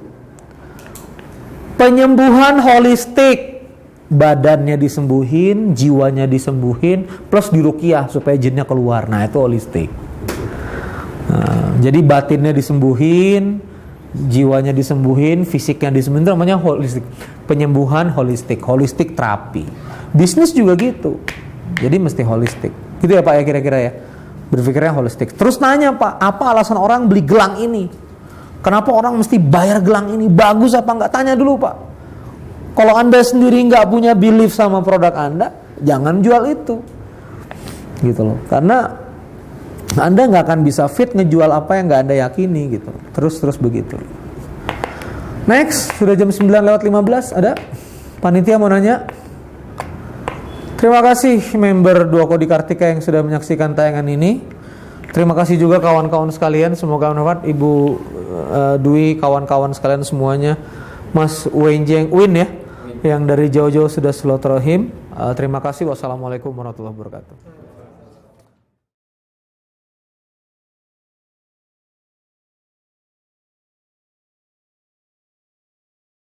Penyembuhan holistik. Badannya disembuhin, jiwanya disembuhin, plus diruqyah supaya jinnya keluar. Nah itu holistik. Nah, jadi batinnya disembuhin, jiwanya disembuhin, fisiknya disembuhin, itu namanya holistik. Penyembuhan holistik, holistik terapi. Bisnis juga gitu. Jadi mesti holistik. Gitu ya Pak ya kira-kira ya. Berpikirnya holistik. Terus nanya Pak, apa alasan orang beli gelang ini? Kenapa orang mesti bayar gelang ini? Bagus apa enggak? Tanya dulu Pak. Kalau Anda sendiri nggak punya belief sama produk Anda, jangan jual itu. Gitu loh. Karena Anda nggak akan bisa fit ngejual apa yang nggak Anda yakini gitu. Terus begitu. Next, sudah jam 9:15, ada panitia mau nanya? Terima kasih member Dua Kodi Kartika yang sudah menyaksikan tayangan ini. Terima kasih juga kawan-kawan sekalian, semoga bermanfaat. Ibu Dwi, kawan-kawan sekalian semuanya. Mas Win ya, yang dari jauh-jauh sudah silaturahim. Terima kasih. Wassalamualaikum warahmatullahi wabarakatuh.